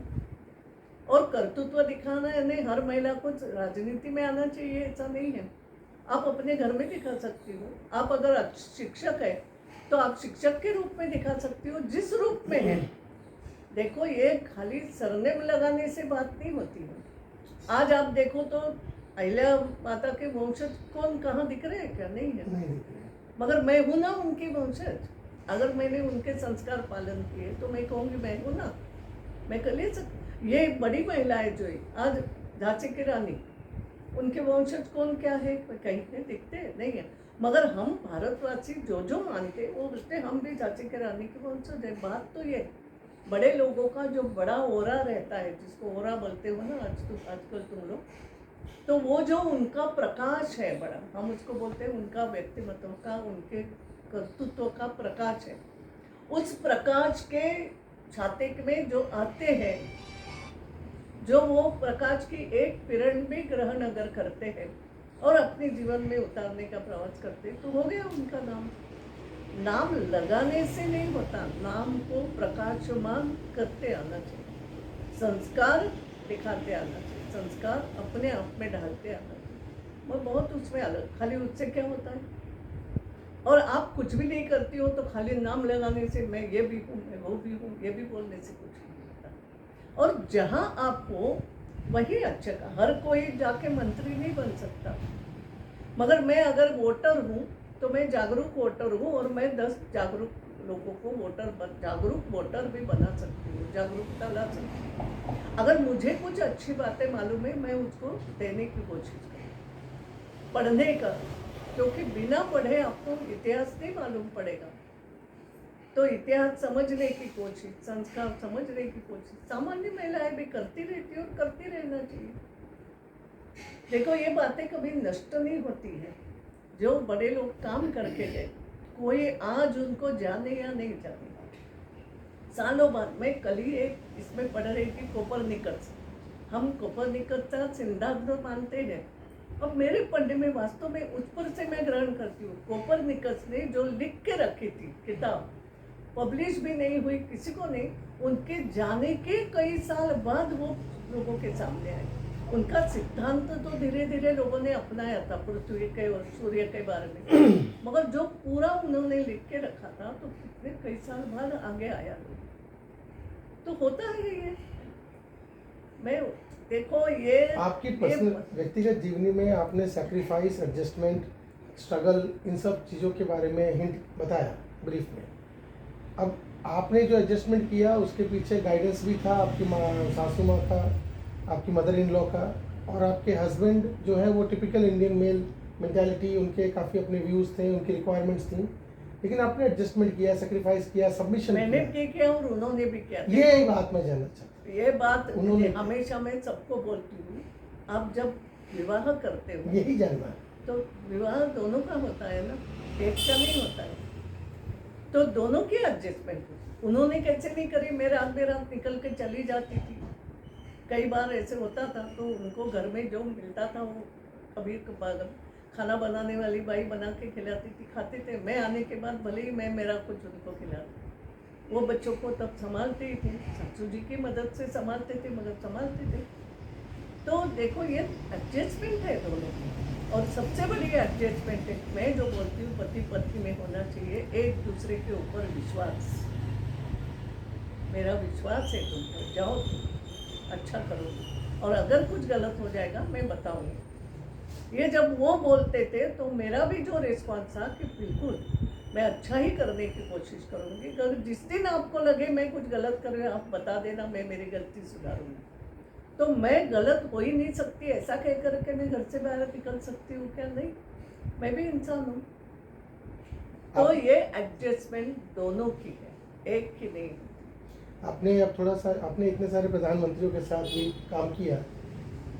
और कर्तृत्व दिखाना यानी हर महिला को राजनीति में आना चाहिए ऐसा नहीं है। आप अपने घर में दिखा सकती हो। आप अगर शिक्षक है तो आप शिक्षक के रूप में दिखा सकती हो, जिस रूप में है। देखो ये खाली सरनेम लगाने से बात नहीं होती है। आज आप देखो तो अहिल्या माता के वंशज कौन कहाँ दिख रहे हैं? क्या नहीं है? मगर मैं हूँ ना उनकी वंशज। अगर मैंने उनके संस्कार पालन किए तो मैं कहूँगी मैं हूँ ना, मैं कर ले सकती। ये बड़ी महिलाएं जो है आज झांसी की रानी, उनके वंशज कौन क्या है? कहीं पे दिखते नहीं है। मगर हम भारतवासी जो जो मानते वो बोलते हम भी झांसी की रानी के वंशज है। बात तो ये बड़े लोगों का जो बड़ा ओरा रहता है, जिसको ओरा बोलते हो ना आजकल तुम लोग, तो वो जो उनका प्रकाश है बड़ा, हम उसको बोलते हैं उनका व्यक्तिमत्व का, उनके कर्तृत्व का प्रकाश है। उस प्रकाश के छाते में जो आते हैं, जो वो प्रकाश की एक किरण भी ग्रहण अगर करते हैं और अपने जीवन में उतारने का प्रयास करते हैं, तो हो गया उनका नाम। नाम लगाने से नहीं होता, नाम को प्रकाशमान करते आना चाहिए, संस्कार दिखाते आना चाहिए, संस्कार अपने आप में ढालते आना चाहिए। मैं बहुत उसमें अलग, खाली उससे क्या होता है, और आप कुछ भी नहीं करती हो तो खाली नाम लगाने से मैं ये भी हूँ, मैं वो भी हूँ, ये भी बोलने से कुछ नहीं होता। और जहाँ आप हो वही अच्छा का, हर कोई जाके मंत्री नहीं बन सकता, मगर मैं अगर वोटर हूँ तो मैं जागरूक वोटर हूँ, और मैं 10 जागरूक लोगों को जागरूक वोटर भी बना सकती हूँ, जागरूकता ला सकती हूँ। अगर मुझे कुछ अच्छी बातें मालूम है, मैं उसको देने की कोशिश करूँ, पढ़ने का, क्योंकि बिना पढ़े आपको इतिहास नहीं मालूम पड़ेगा। तो इतिहास समझने की कोशिश, संस्कार समझने की कोशिश सामान्य महिलाएं भी करती रहती है और करती रहना चाहिए। देखो, ये बातें कभी नष्ट नहीं होती है। जो बड़े लोग काम करके गए, कोई आज उनको जाने या नहीं जाने, सालों बाद, मैं कल ही एक इसमें पढ़ रही थी, कोपरनिकस। हम कोपरनिकस का सिद्धांत मानते हैं, अब मेरे पढ़ने में वास्तव में उस पर से मैं ग्रहण करती हूँ। कोपरनिकस ने जो लिख के रखी थी किताब, पब्लिश भी नहीं हुई, किसी को नहीं, उनके जाने के कई साल बाद वो लोगों के सामने आई। उनका सिद्धांत तो धीरे धीरे लोगों ने अपनाया था पृथ्वी के और सूर्य के बारे में, मगर जो पूरा उन्होंने लिख के रखा था तो कितने कई साल बाद आगे आया। तो होता है ये। मैं देखो, ये आपकी पर्सनल व्यक्तिगत जीवनी में आपने सैक्रिफाइस, एडजस्टमेंट, स्ट्रगल, इन सब चीज़ों के बारे में हिंट बताया ब्रीफ में। अब आपने जो एडजस्टमेंट किया उसके पीछे गाइडेंस भी था आपकी सासू माँ का, आपकी मदर इन लॉ का, और आपके हस्बैंड जो है वो टिपिकल इंडियन मेल मेंटालिटी, उनके काफ़ी अपने व्यूज़ थे, उनकी रिक्वायरमेंट्स थी, लेकिन आपने एडजस्टमेंट किया, सेक्रीफाइस किया, सबमिशन मैंने भी किया और उन्होंने भी किया। ये बात मैं जानना चाहता हूँ, ये बात उन्होंने हमेशा मैं सबको बोलती हूँ, आप जब विवाह करते हो, यही जानना है, तो विवाह दोनों का होता है ना, एक का नहीं होता है, तो दोनों की एडजस्टमेंट उन्होंने कैसे नहीं करी। मैं रात निकल के चली जाती थी, कई बार ऐसे होता था, तो उनको घर में जो मिलता था वो कभी खाना बनाने वाली बाई बना के खिलाती थी, खाते थे। मैं आने के बाद भले ही मैं मेरा कुछ उनको खिलाती, वो बच्चों को तब संभालते ही थे, ससुर जी की मदद से संभालते थे, मगर संभालते थे। तो देखो, ये एडजस्टमेंट है दोनों की, और सबसे बड़ी एडजस्टमेंट है, मैं जो बोलती हूँ, पति पत्नी में होना चाहिए एक दूसरे के ऊपर विश्वास। मेरा विश्वास है तुम पर, जाओ अच्छा करो, और अगर कुछ गलत हो जाएगा मैं बताऊंगी। ये जब वो बोलते थे तो मेरा भी जो रिस्पॉन्स था कि बिल्कुल मैं अच्छा ही करने की कोशिश करूंगी, अगर जिस दिन आपको लगे मैं कुछ गलत कर रही हूँ आप बता देना, मैं मेरी गलती सुधारूंगी। तो मैं गलत हो ही नहीं सकती ऐसा कह करके मैं घर से बाहर निकल सकती हूँ क्या? नहीं, मैं भी इंसान हूँ। तो ये एडजस्टमेंट दोनों की है, एक की नहीं। आपने अब थोड़ा सा, आपने इतने सारे प्रधानमंत्रियों के साथ भी काम किया,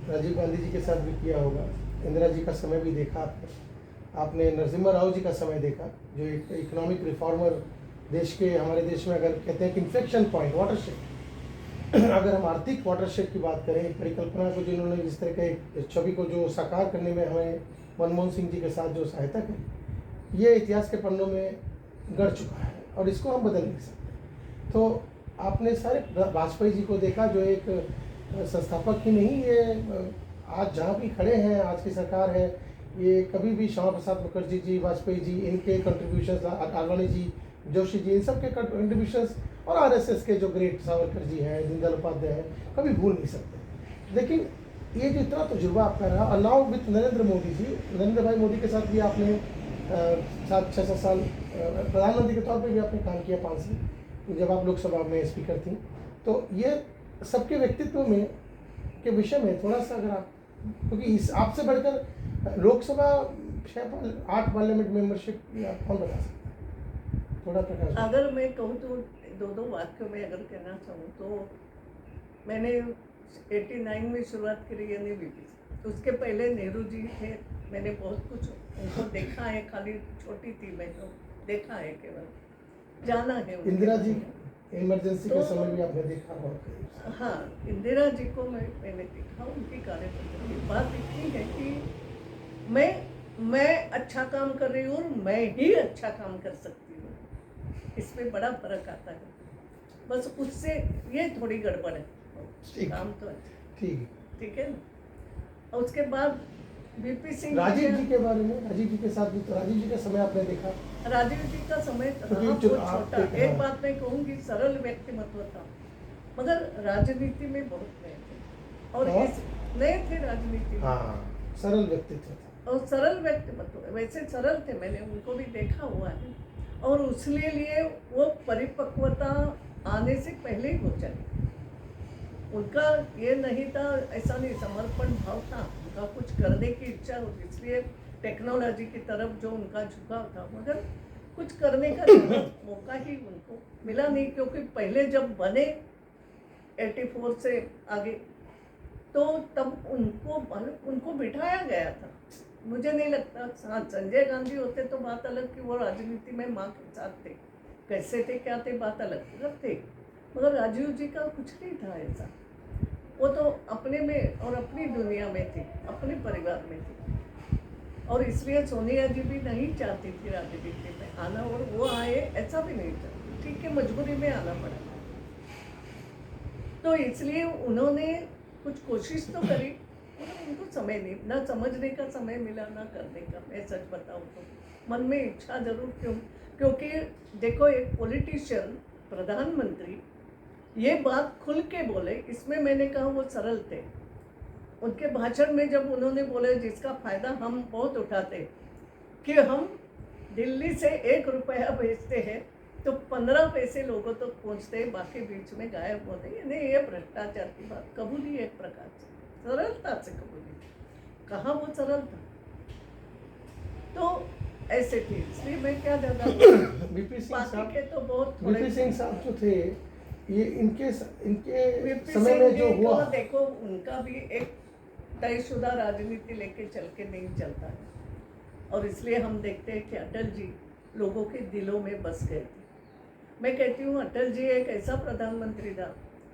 राजीव गांधी जी के साथ भी किया होगा, इंदिरा जी का समय भी देखा आपने नरसिम्हा राव जी का समय देखा, जो एक इकोनॉमिक रिफॉर्मर, देश के, हमारे देश में अगर कहते हैं कि इन्फ्लेक्शन पॉइंट, वाटरशेड, अगर हम आर्थिक वाटरशेड की बात करें, परिकल्पना को जिन्होंने जिस तरह के छवि को जो साकार करने में हमें मनमोहन सिंह जी के साथ जो सहायता की, ये इतिहास के पन्नों में गढ़ चुका है और इसको हम बदल नहीं सकते। तो आपने सारे वाजपेयी जी को देखा, जो एक संस्थापक ही नहीं, ये आज जहाँ भी खड़े हैं, आज की सरकार है, ये कभी भी श्यामा प्रसाद मुखर्जी जी, वाजपेयी जी, इनके कंट्रीब्यूशंस, आडवाणी जी, जोशी जी, इन सब के कंट्रीब्यूशंस, और आरएसएस के जो ग्रेट सावरकर जी हैं, दीनदयाल उपाध्याय हैं, कभी भूल नहीं सकते। लेकिन ये जो इतना तजुर्बा आपका रहा, और नाउ विथ नरेंद्र मोदी जी, नरेंद्र भाई मोदी के साथ भी आपने 7-6 साल प्रधानमंत्री के तौर पर भी आपने काम किया, 5 साल, जब आप लोकसभा में स्पीकर थी। तो ये सबके व्यक्तित्व में के विषय में थोड़ा सा अगर आप, क्योंकि इस आपसे बढ़कर लोकसभा 8 पार्लियामेंट मेंबरशिप कौन बता सकता है? थोड़ा प्रकाश। अगर मैं कहूँ तो दो वाक्यों में अगर कहना चाहूँ तो मैंने 89 में शुरुआत करी एनएबीपी, तो उसके पहले नेहरू जी थे, मैंने बहुत कुछ उनको देखा है, खाली छोटी थी मैं, तो देखा है, केवल जाना है। इंदिरा जी इमरजेंसी के तो- समय भी आपने देखा बहुत करीब से। हाँ, इंदिरा जी को मैंने देखा, उनकी कार्यपद्धति। बात इतनी है कि मैं अच्छा काम कर रही हूँ और मैं ही अच्छा काम कर सकती हूँ, इसमें बड़ा फर्क आता है। बस उससे ये थोड़ी गड़बड़ है, ठीक। काम तो अच्छा, ठीक है। ठीक है ना। और उसके बाद वीपी सिंह राजीव जी के बारे में, राजीव जी के साथ भी तो राजीव जी का समय आपने देखा। राजीव जी का समय क्योंकि रहा जो बहुत आप छोटा। एक- एक हाँ। बात मैं कहूँगी, सरल व्यक्तिमत्व था, मगर राजनीति में बहुत नए थे। और हाँ? इस नए थे राजनीति में, हाँ, सरल व्यक्तित्व था। और सरल व्यक्तिमत्व, वैसे सरल थे, मैंने उनको भी देखा हुआ है। और उसके लिए वो परिपक्वता आने से पहले ही हो चली। उनका ये नहीं था, ऐसा नहीं, समर्पण भाव था, उनका कुछ करने की इच्छा होती, इसलिए टेक्नोलॉजी की तरफ जो उनका झुकाव था, मगर कुछ करने का ज़्यादा मौका ही उनको मिला नहीं, क्योंकि पहले जब बने 84 से आगे, तो तब उनको बिठाया गया था। मुझे नहीं लगता, हाँ संजय गांधी होते तो बात अलग कि वो राजनीति में माँ के साथ थे, कैसे थे क्या थे बात अलग थे, मगर राजीव जी का कुछ नहीं था ऐसा। वो तो अपने में और अपनी दुनिया में थे, अपने परिवार में थे, और इसलिए सोनिया जी भी नहीं चाहती थी राजनीति में आना, और वो आए ऐसा भी नहीं था, ठीक है, मजबूरी में आना पड़ा। तो इसलिए उन्होंने कुछ कोशिश तो करी, मगर उनको समय नहीं, ना समझने का समय मिला, ना करने का। मैं सच बताऊं तो मन में इच्छा जरूर क्योंकि देखो, एक पॉलिटिशियन, प्रधानमंत्री ये बात खुल के बोले, इसमें मैंने कहा वो सरल थे। उनके भाषण में जब उन्होंने बोले, जिसका फायदा हम बहुत उठाते, कि हम दिल्ली से 1 रुपया भेजते हैं तो 15 पैसे लोगों तक पहुंचते हैं, बाकी बीच में गायब होते हैं। नहीं, ये भ्रष्टाचार की बात कबूली, एक प्रकार से सरलता से कबूली। कहाँ वो सरल था, तो ऐसे थे, इसलिए मैं क्या ज्यादा वीपी सिंह बाकी साहब, के तो बहुत थोड़े। वीपी सिंह साहब जो थे, ये इनके वीपी समय सिंह में जो जी को हुआ, देखो, उनका भी एक तयशुदा राजनीति लेके चल के नहीं चलता है, और इसलिए हम देखते हैं कि अटल जी लोगों के दिलों में बस गए थे। मैं कहती हूँ, अटल जी एक ऐसा प्रधानमंत्री था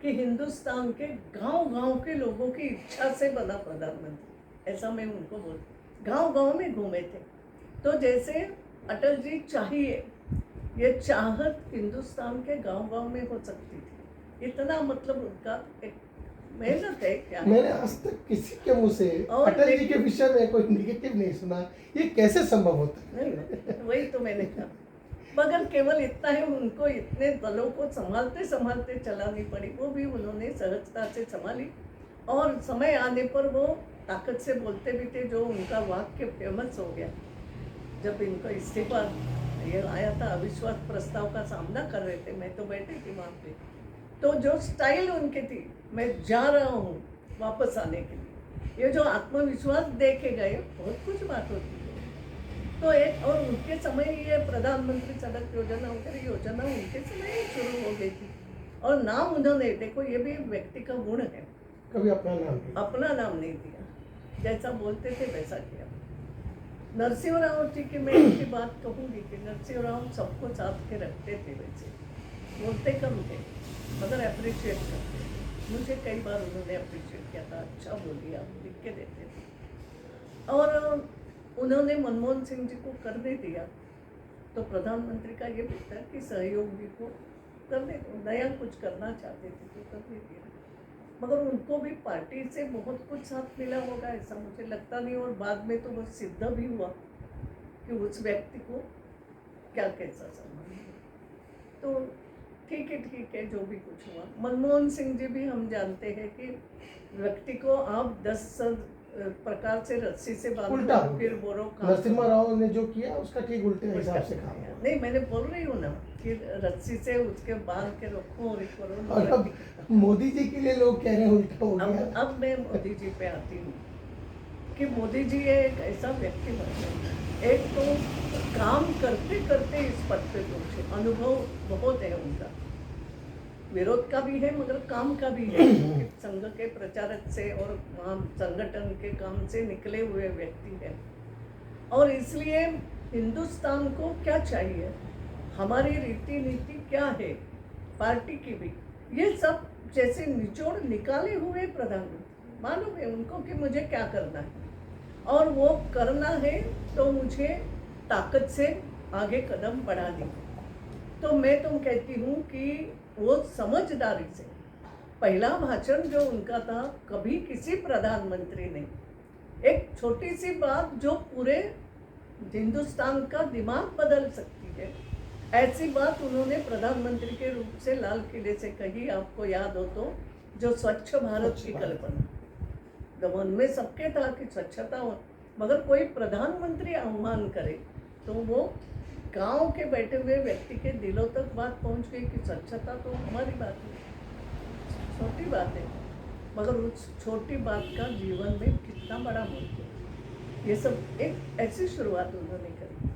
कि हिंदुस्तान के गांव-गांव के लोगों की इच्छा से बना प्रधानमंत्री, ऐसा मैं उनको बोलती। गांव-गांव में घूमे थे, तो जैसे अटल जी चाहिए, ये चाहत हिंदुस्तान के गांव-गांव में हो सकती थी, इतना मतलब उनका एक मेहनत है। क्या मैंने आज तक किसी के मुंह से और अटल जी के विषय में कोई निगेटिव नहीं सुना। ये कैसे संभव होता है? नहीं, वही तो मैंने कहा, मगर केवल इतना है, उनको इतने दलों को संभालते संभालते चलानी पड़ी, वो भी उन्होंने सहजता से संभाली, और समय आने पर वो ताकत से बोलते भी थे। जो उनका वाक्य फेमस हो गया, जब इनका इस्तीफा ये आया था, अविश्वास प्रस्ताव का सामना कर रहे थे, मैं तो बैठी थी वहाँ पे, तो जो स्टाइल उनकी थी, मैं जा रहा हूँ वापस आने के लिए, ये जो आत्मविश्वास दे के गए, बहुत कुछ बात होती है। तो एक, और उनके समय ये प्रधानमंत्री सड़क योजना वगैरह योजना उनके समय ही शुरू हो गई थी, और नाम उन्होंने, देखो ये भी व्यक्ति का गुण है, कभी अपना नाम नहीं। अपना नाम नहीं दिया, जैसा बोलते थे वैसा किया। नरसिंह राव जी की मैं इनकी बात कहूँगी कि नरसिंह राव सबको साथ के रखते थे, वैसे बोलते कम थे, मगर अप्रिशिएट करते। मुझे कई बार उन्होंने अप्रिशिएट किया था, अच्छा बोलिए आप, लिख के देते थे। और उन्होंने मनमोहन सिंह जी को करने दिया, तो प्रधानमंत्री का ये भी था कि सहयोगी को करने दो, नया कुछ करना चाहते थे तो करने दिया, मगर उनको भी पार्टी से बहुत कुछ साथ मिला होगा, ऐसा मुझे लगता नहीं। और बाद में तो वो सिद्ध भी हुआ कि उस व्यक्ति को क्या कैसा संबंध। तो ठीक है, जो भी कुछ हुआ। मनमोहन सिंह जी भी हम जानते हैं कि व्यक्ति को आप 10 प्रकार से रस्सी से उल्टा बांधो, हो फिर गया। बोलो नरसिम्हा राव ने जो किया उसका ठीक उल्टे हिसाब से काम हुआ। नहीं, मैंने बोल रही हूँ ना कि रस्सी से उसके बांध के रखो और एक करो। और अब मोदी जी के लिए लोग कह रहे हैं उल्टा हो गया। अब मैं मोदी जी पे आती हूँ कि मोदी जी एक ऐसा व्यक्ति बन गए, एक तो काम करते करते इस पद पे पहुंचे, अनुभव बहुत है उनका, विरोध का भी है मगर काम का भी है, क्योंकि संघ के प्रचारक से और संगठन के काम से निकले हुए व्यक्ति हैं। और इसलिए हिंदुस्तान को क्या चाहिए, हमारी रीति नीति क्या है, पार्टी की भी, ये सब जैसे निचोड़ निकाले हुए प्रधानमंत्री, मालूम है उनको कि मुझे क्या करना है और वो करना है तो मुझे ताकत से आगे कदम बढ़ा दी। तो मैं तुम कहती हूँ कि वो समझदारी से पहला भाषण जो उनका था, कभी किसी प्रधानमंत्री ने एक छोटी सी बात जो पूरे हिंदुस्तान का दिमाग बदल सकती है, ऐसी बात उन्होंने प्रधानमंत्री के रूप से लाल किले से कही। आपको याद हो तो, जो स्वच्छ भारत की कल्पना, तो मन में सबके था कि स्वच्छता हो, मगर कोई प्रधानमंत्री आह्वान करे तो वो गांव के बैठे हुए व्यक्ति के दिलों तक बात पहुंच गई कि स्वच्छता तो हमारी बात है, छोटी बात है, मगर उस छोटी बात का जीवन में कितना बड़ा महत्व है। ये सब एक ऐसी शुरुआत उन्होंने करी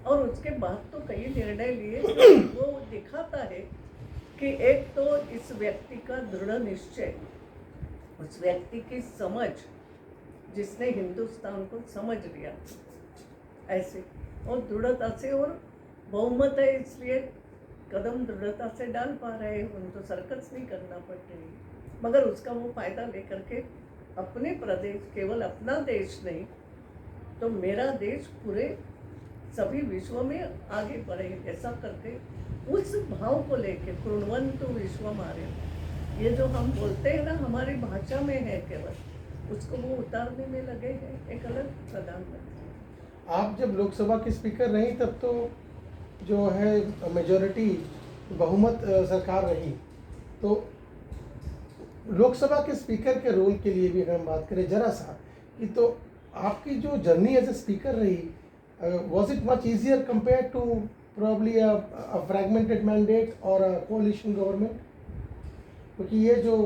और उसके बाद तो कई निर्णय लिए जो वो दिखाता है कि एक तो इस व्यक्ति का दृढ़ निश्चय, उस व्यक्ति की समझ जिसने हिंदुस्तान को समझ लिया ऐसे, और दृढ़ता से, और बहुमत है इसलिए कदम दृढ़ता से डाल पा रहे हैं, उनको सर्कस नहीं करना पड़ रही, मगर उसका वो फायदा लेकर के अपने प्रदेश, केवल अपना देश नहीं तो मेरा देश पूरे सभी विश्व में आगे बढ़े, ऐसा करके उस भाव को लेके कुर्वन्तु विश्वमार्यम्, ये जो हम बोलते हैं ना हमारी भाषा में है केवल, उसको वो उतारने में लगे हैं एक अलग प्रधानमंत्री। आप जब लोकसभा की स्पीकर रही तब तो जो है मेजॉरिटी बहुमत सरकार रही, तो लोकसभा के स्पीकर के रोल के लिए भी अगर हम बात करें जरा सा, कि तो आपकी जो जर्नी एज ए स्पीकर रही, was it much easier compare to probably a fragmented mandate और अ कोalition गवर्नमेंट? क्योंकि ये जो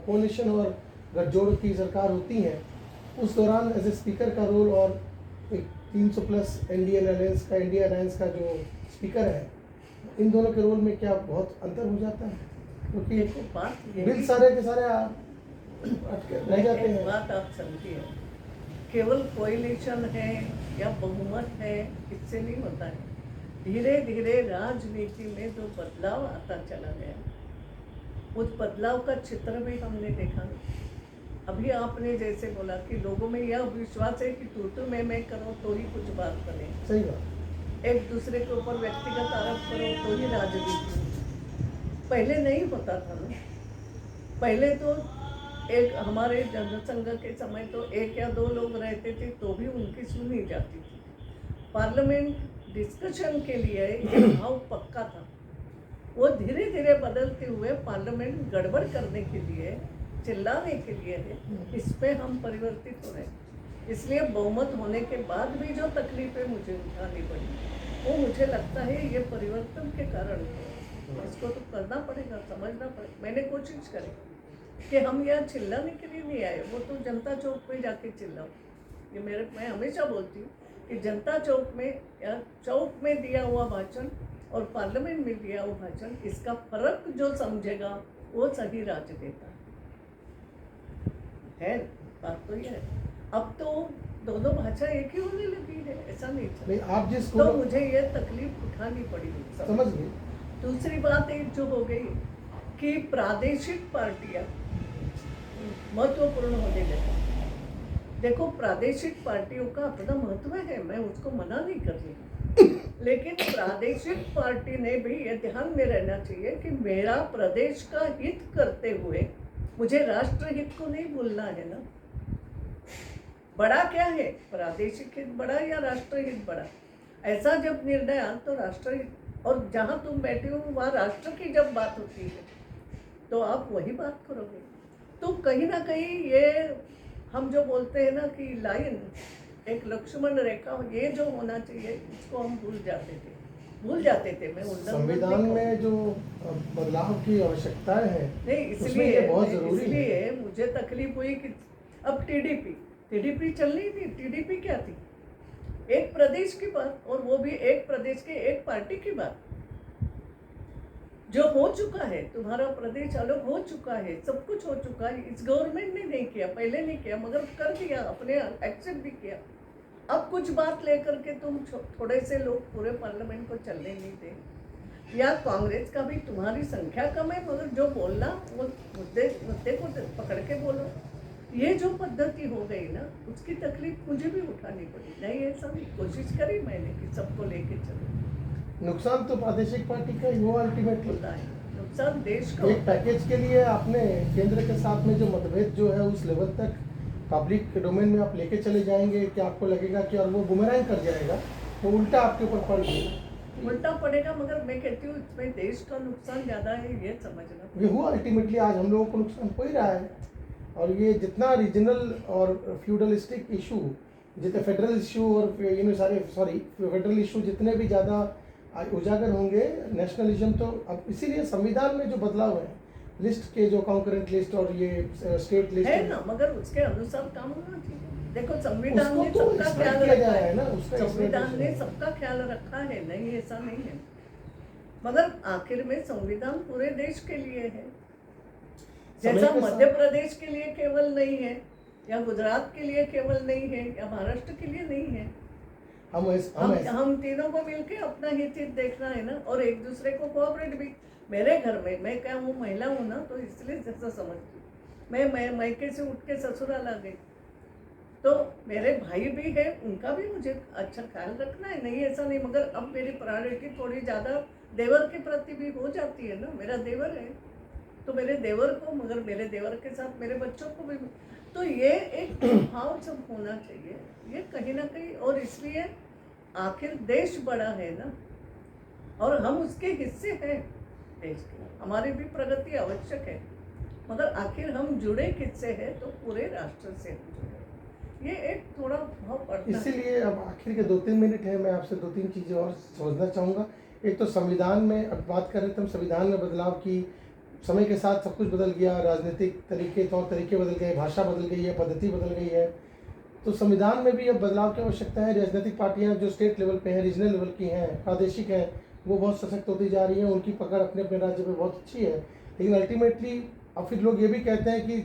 कोalition और गठजोड़ की सरकार होती है उस दौरान एज ए स्पीकर का रोल और एक 300 प्लस इंडिया अलायंस का जो स्पीकर है, इन दोनों के रोल में क्या बहुत अंतर हो जाता है? क्योंकि बिल सारे के सारे रह जाते हैं। बात आप समझिए, केवल कोalition है या बहुमत है इससे नहीं होता है, धीरे धीरे राजनीति में जो बदलाव आता चला गया, उस बदलाव का चित्र भी हमने देखा। अभी आपने जैसे बोला कि लोगों में यह विश्वास है कि तू मैं करो तो ही कुछ बात बने, सही बात। एक दूसरे के ऊपर व्यक्तिगत आरोप करो तो ही राजनीति। पहले नहीं होता था ना, पहले तो एक हमारे जनसंघ के समय तो एक या दो लोग रहते थे तो भी उनकी सुनी जाती थी। पार्लियामेंट डिस्कशन के लिए एक भाव पक्का था, वो धीरे धीरे बदलते हुए पार्लियामेंट गड़बड़ करने के लिए, चिल्लाने के लिए है, इस पे हम परिवर्तित हो रहे हैं। इसलिए बहुमत होने के बाद भी जो तकलीफें मुझे उठानी पड़ी, वो मुझे लगता है ये परिवर्तन के कारण है। इसको तो करना पड़ेगा, समझना पड़ेगा। मैंने कोशिश करी कि हम यहाँ चिल्लाने के लिए नहीं आए, वो तो जनता चौक में जाके चिल्लाओ। ये मैं हमेशा बोलती हूँ कि जनता चौक में या चौक में दिया हुआ भाषण और पार्लियामेंट में दिया हुआ भाषण, इसका फर्क जो समझेगा वो सही राजनेता है। बात तो ये है, अब तो दोनों भाषा एक ही होने लगी है, ऐसा नहीं आप जिस तो मुझे ये तकलीफ उठानी पड़ी, समझ गए। दूसरी बात एक जो हो गई कि प्रादेशिक पार्टियां महत्वपूर्ण होने लगी। देखो, प्रादेशिक पार्टियों का अपना महत्व है, मैं उसको मना नहीं कर रही, लेकिन प्रादेशिक पार्टी ने भी ये ध्यान में रहना चाहिए कि मेरा प्रदेश का हित करते हुए मुझे राष्ट्र हित को नहीं भूलना है ना। बड़ा क्या है, प्रादेशिक हित बड़ा या राष्ट्र हित बड़ा? ऐसा जब निर्णय आ तो राष्ट्र हित, और जहाँ तुम बैठे हो वहाँ राष्ट्र की जब बात होती है तो आप वही बात करोगे। तो कहीं ना कहीं ये हम जो बोलते हैं ना कि लाइन, एक लक्ष्मण रेखा, ये जो होना चाहिए इसको हम भूल जाते थे। मैं संविधान में जो बदलाव की आवश्यकताएं हैं, नहीं, इसलिए मुझे तकलीफ हुई कि अब टीडीपी चल रही थी। टीडीपी क्या थी? एक प्रदेश की बात, और वो भी एक प्रदेश के एक पार्टी की बात। जो हो चुका है, तुम्हारा प्रदेश अलग हो चुका है, सब कुछ हो चुका है। इस गवर्नमेंट ने नहीं किया, पहले नहीं किया, मगर कर दिया, अपने एक्सेप्ट भी किया। अब कुछ बात लेकर के तुम थोड़े से लोग पूरे पार्लियामेंट को चलने नहीं दे, या कांग्रेस का भी तुम्हारी संख्या कम है, मगर जो बोलना वो मुद्दे मुद्दे को पकड़ के बोलो। ये जो पद्धति हो गई ना, उसकी तकलीफ मुझे भी उठानी पड़ी। नहीं, ऐसा नहीं, कोशिश करी मैंने कि सबको लेके चलो। नुकसान तो प्रादेशिक पार्टी का ही हुआ अल्टीमेटली। होता है नुकसान, देश का एक होता है। पैकेज के लिए आपने केंद्र के साथ में जो मतभेद जो है उस लेवल तक पब्लिक डोमेन में आप लेके चले जाएंगे कि आपको लगेगा कि और वो बुमेरैंग कर जाएगा, वो उल्टा आपके ऊपर पड़ गया। उल्टा पड़ेगा, मगर मैं कहती हूँ इसमें देश का नुकसान ज्यादा है, ये समझना। ये हुआ अल्टीमेटली, आज हम लोगों को नुकसान हो ही रहा है। और ये जितना रीजनल और फ्यूडलिस्टिक इशू, जितने फेडरल इशू और फेडरल इशू जितने भी ज़्यादा उजागर होंगे, नेशनलिज्म तो अब इसीलिए संविधान में जो बदलाव है, लिस्ट के जो कॉन्करेंट लिस्ट और ये स्टेट लिस्ट है ना, मगर उसके अनुसार काम होना चाहिए। देखो, संविधान ने उसको तो सबका expect ख्याल किया जा रखा रहा है ना, है, उसका संविधान expectation ने है। सबका ख्याल रखा है, नहीं ऐसा नहीं है। मगर आखिर में संविधान पूरे देश के लिए है। समय जैसा के साथ- मध्य प्रदेश के लिए केवल नहीं है, या गुजरात के लिए केवल नहीं है, या महाराष्ट्र के लिए नहीं है। हम तीनों को मिलके अपना हित देखना है ना, और एक दूसरे को कोऑपरेट भी। मेरे घर में, मैं क्या हूँ, महिला हूँ ना, तो इसलिए जैसा समझती हूँ। मैं मायके से उठ के ससुराल आ गई, तो मेरे भाई भी है, उनका भी मुझे अच्छा ख्याल रखना है, नहीं ऐसा नहीं। मगर अब मेरी प्रायोरिटी थोड़ी ज़्यादा देवर के प्रति भी हो जाती है ना। मेरा देवर है, तो मेरे देवर को, मगर मेरे देवर के साथ मेरे बच्चों को भी। तो ये एक भाव सब होना चाहिए, ये कहीं ना कहीं। और इसलिए आखिर देश बड़ा है ना, और हम उसके हिस्से हैं देश के। हमारी भी प्रगति आवश्यक है, मगर आखिर हम जुड़े किससे हैं, तो पूरे राष्ट्र से हम जुड़े। ये एक थोड़ा भाव पड़ता है। इसीलिए अब आखिर के 2-3 मिनट है, मैं आपसे 2-3 चीज़ें और समझना चाहूँगा। एक तो संविधान में अब बात कर रहे थे हम, संविधान में बदलाव की, समय के साथ सब कुछ बदल गया, राजनीतिक तरीके, तौर तरीके बदल गए, भाषा बदल गई है, पद्धति बदल गई है। तो संविधान में भी अब बदलाव की आवश्यकता है। राजनीतिक पार्टियां जो स्टेट लेवल पे हैं, रीजनल लेवल की हैं, प्रादेशिक हैं, वो बहुत सशक्त होती जा रही हैं, उनकी पकड़ अपने अपने राज्य में बहुत अच्छी है। लेकिन अल्टीमेटली अब फिर लोग ये भी कहते हैं कि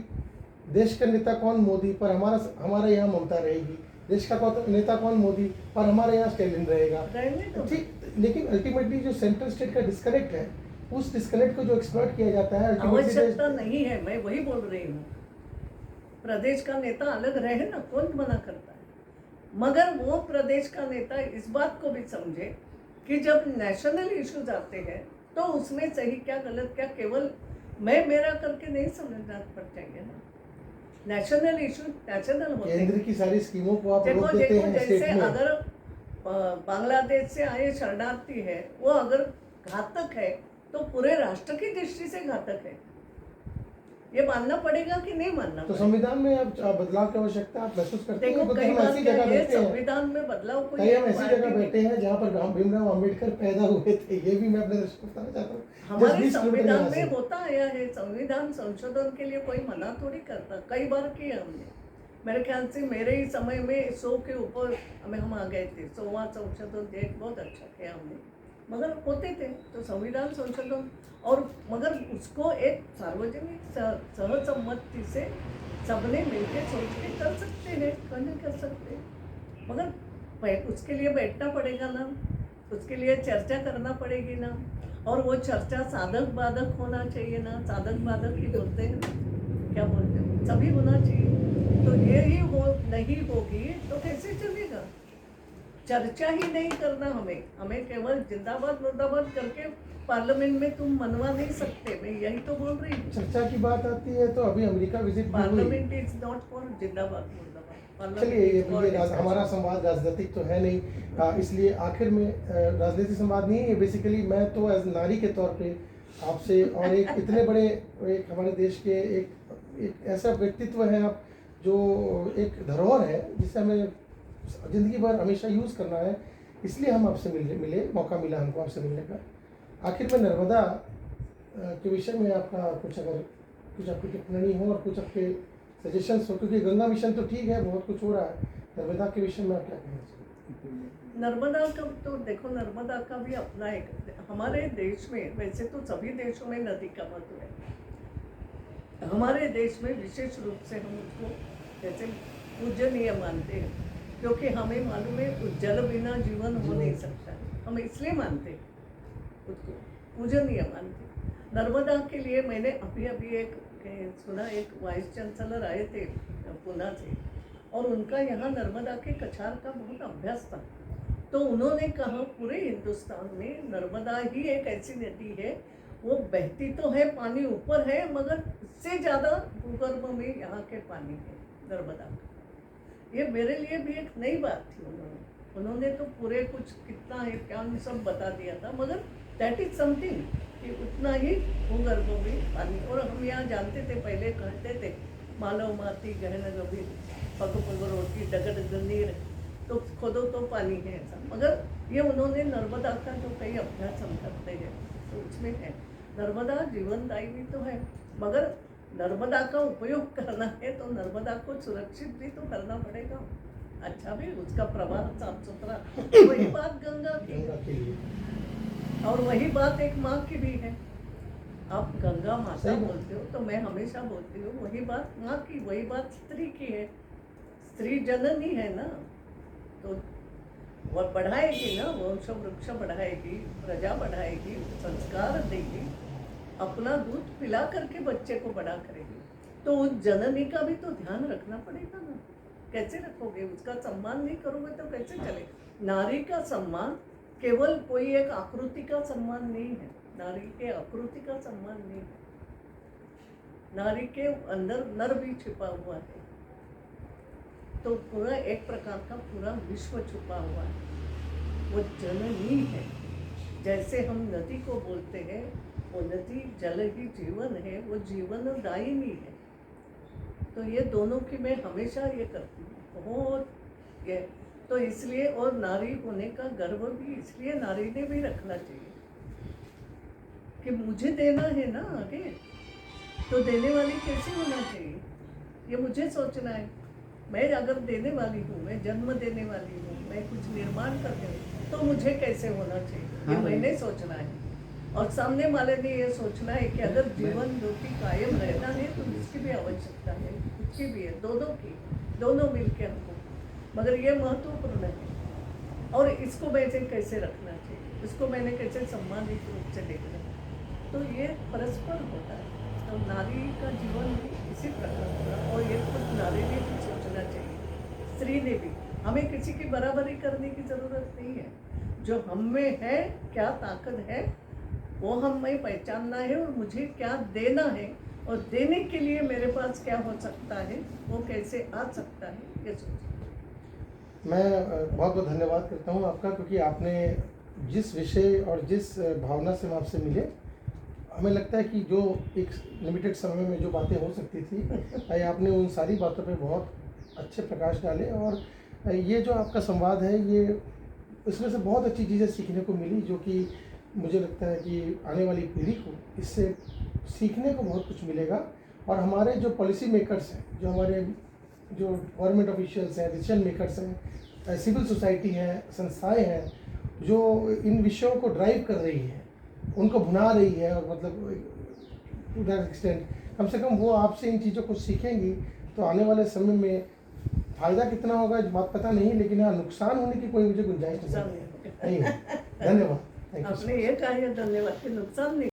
देश का नेता कौन, मोदी, पर हमारा यहाँ ममता रहेगी। देश का नेता कौन, मोदी, पर हमारे यहाँ स्टैलिन रहेगा। रहने दो। ठीक, लेकिन अल्टीमेटली जो सेंट्रल स्टेट का डिस्कनेक्ट है, उस डिस्कनेक्ट को जो एक्सप्लॉइट किया जाता है, आवश्यकता नहीं है, मैं वही बोल रही हूँ। प्रदेश का नेता अलग रहे ना, कौन मना करता है। मगर वो प्रदेश का नेता इस बात को भी समझे कि जब नेशनल इश्यूज आते हैं, तो उसमें सही क्या गलत क्या केवल मैं मेरा करके नहीं समझना पड़ जाएंगे ना। नेशनल इशू नेशनल होते हैं। केंद्र की सारी स्कीमों को आप देखो रोक देते देखो, हैं जैसे स्टेट में। अगर बांग्लादेश से आए शरणार्थी है, वो अगर घातक है, तो पूरे राष्ट्र की दृष्टि से घातक है। ये मानना पड़ेगा कि नहीं मानना तो पड़ेगा? संविधान में अब बदलाव की आवश्यकता आप महसूस करते हैं? देखो, क्योंकि कई हम बार ऐसी क्या जगह है, बैठे हैं, संविधान में बदलाव को कहीं हम ऐसी जगह बैठे हैं जहाँ पर भीमराव अम्बेडकर पैदा हुए थे। ये भी मैं अपने दर्शकों को बताना चाहता हूँ। हमारे 10-20 किलोमीटर संविधान यहाँ में से। होता आया है। संविधान संशोधन के लिए कोई मना थोड़ी करता, कई बार किया हमने। मेरे ख्याल से मेरे ही समय में 100 के ऊपर हम आ गए थे। 100वां संशोधन एक बहुत अच्छा किया हमने, मगर होते थे। तो संविधान संशोधन, और मगर उसको एक सार्वजनिक सहसम्मति से सबने मिलकर सोच के कर सकते हैं, क्यों नहीं कर सकते। मगर उसके लिए बैठना पड़ेगा ना, उसके लिए चर्चा करना पड़ेगी ना, और वो चर्चा साधक बाधक होना चाहिए ना। साधक बाधक ही बोलते हैं ना, क्या बोलते हैं, सभी होना चाहिए। तो ये ही हो नहीं होगी तो कैसे चलेगा। चर्चा ही नहीं करना, हमें केवल जिंदाबाद मुर्दाबाद करके पार्लियामेंट में तुम मनवा नहीं सकते। मैं यही तो बोल रही हूँ। चर्चा की बात आती है तो अभी अमेरिका विजिट भी हुई। पार्लियामेंट इज नॉट फॉर जिंदाबाद मुर्दाबाद। चलिए, हमारा संवाद राजनीतिक तो है नहीं, इसलिए आखिर में राजनीतिक संवाद नहीं है बेसिकली। मैं तो एज नारी के तौर पे आपसे, और एक इतने बड़े एक हमारे देश के एक ऐसा व्यक्तित्व है आप, जो एक धरोहर है जिसे हमें ज़िंदगी भर हमेशा यूज़ करना है, इसलिए हम आपसे मिले, मौका मिला हमको आपसे मिलने का। आखिर में नर्मदा के विषय में आपका कुछ आपकी टिप्पणी हो और कुछ आपके सजेशंस हो, क्योंकि गंगा मिशन तो ठीक है, बहुत कुछ हो रहा है, नर्मदा के विषय में आप क्या कहना चाहिए? नर्मदा का तो देखो, नर्मदा का भी अपना एक, हमारे देश में, वैसे तो सभी देशों में नदी का महत्व है। हमारे देश में विशेष रूप से हम उसको जैसे पूजनीय मानते हैं, क्योंकि हमें मालूम है जल बिना जीवन हो नहीं सकता। हम इसलिए मानते हैं उसको। पूजनीय मानती हूँ। नर्मदा के लिए मैंने अभी अभी एक सुना, एक वाइस चांसलर आए थे पूना से, और उनका यहाँ नर्मदा के कछार का बहुत अभ्यास था। तो उन्होंने कहा पूरे हिंदुस्तान में नर्मदा ही एक ऐसी नदी है, वो बहती तो है, पानी ऊपर है, मगर इससे ज़्यादा भूगर्भ में यहाँ के पानी है नर्मदा का। ये मेरे लिए भी एक नई बात थी। उन्होंने तो पूरे कुछ कितना है क्या नहीं सब बता दिया था, मगर दैट इज समथिंग कि उतना ही भूगर्भ में पानी। और हम यहाँ जानते थे, पहले कहते थे मालव माती गहन गभीर पग पग रोटी डगड गनीर, तो खोदो तो पानी है ऐसा। मगर ये उन्होंने नर्मदा का जो कई अभ्यास हम करते हैं तो उसमें है नर्मदा जीवनदायिनी तो है, मगर नर्मदा का उपयोग करना है तो नर्मदा को सुरक्षित भी तो करना पड़ेगा, अच्छा भी उसका प्रवाह साफ सुथरा। वही बात गंगा की है, और वही बात एक माँ की भी है। आप गंगा माता बोलते हो तो मैं हमेशा बोलती हूँ वही बात माँ की, वही बात स्त्री की है। स्त्री जननी है ना, तो वह बढ़ाएगी ना, वंश वृक्ष बढ़ाएगी, प्रजा बढ़ाएगी, संस्कार देगी, अपना दूध पिला करके बच्चे को बड़ा करेगी। तो उस जननी का भी तो ध्यान रखना पड़ेगा ना, कैसे रखोगे? उसका सम्मान नहीं करोगे तो कैसे चले? नारी का सम्मान केवल कोई एक आकृति का सम्मान नहीं है, नारी के आकृति का सम्मान नहीं है, नारी के अंदर नर भी छिपा हुआ है। तो पूरा एक प्रकार का पूरा विश्व छुपा हुआ है, वो जननी है। जैसे हम नदी को बोलते हैं, वो नदी जल ही जीवन है, वो जीवनदायिनी है। तो ये दोनों की मैं हमेशा ये करती हूँ बहुत ये। तो इसलिए, और नारी होने का गर्व भी इसलिए नारी ने भी रखना चाहिए कि मुझे देना है ना आगे, तो देने वाली कैसी होना चाहिए ये मुझे सोचना है। मैं अगर देने वाली हूँ, मैं जन्म देने वाली हूँ, मैं कुछ निर्माण करने हूँ, तो मुझे कैसे होना चाहिए ये मैंने सोचना है। और सामने वाले ने ये सोचना है कि अगर जीवन ज्योति कायम रहना है तो इसकी भी आवश्यकता है, उसकी भी है, दोनों की, दोनों मिलके हमको। मगर ये महत्वपूर्ण है, और इसको वैसे कैसे रखना चाहिए, इसको मैंने कैसे सम्मानित रूप से देखना है, तो ये परस्पर होता है। तो नारी का जीवन भी इसी प्रकार होगा, और ये खुद नारी ने भी सोचना चाहिए, स्त्री ने भी। हमें किसी की बराबरी करने की ज़रूरत नहीं है, जो हम में है, क्या ताकत है वो हमें पहचानना है, और मुझे क्या देना है, और देने के लिए मेरे पास क्या हो सकता है, वो कैसे आ सकता है, ये सोचना। मैं बहुत बहुत धन्यवाद करता हूँ आपका, क्योंकि आपने जिस विषय और जिस भावना से हम आपसे मिले, हमें लगता है कि जो एक लिमिटेड समय में जो बातें हो सकती थी, आपने उन सारी बातों पे बहुत अच्छे प्रकाश डाले। और ये जो आपका संवाद है, ये इसमें से बहुत अच्छी चीज़ें सीखने को मिली, जो कि मुझे लगता है कि आने वाली पीढ़ी को इससे सीखने को बहुत कुछ मिलेगा। और हमारे जो पॉलिसी मेकर्स हैं, जो हमारे जो गवर्नमेंट ऑफिशियल्स हैं, डिसीजन मेकर्स हैं, सिविल सोसाइटी हैं, संस्थाएं हैं, जो इन विषयों को ड्राइव कर रही है, उनको भुना रही है, और मतलब टू दैट एक्सटेंट कम से कम वो आपसे इन चीज़ों को सीखेंगी, तो आने वाले समय में फ़ायदा कितना होगा इस बात पता नहीं, लेकिन हाँ, नुकसान होने की कोई मुझे गुंजाइश नहीं है। धन्यवाद। आपने ये कहा है धन्यवाद कि नुकसान नहीं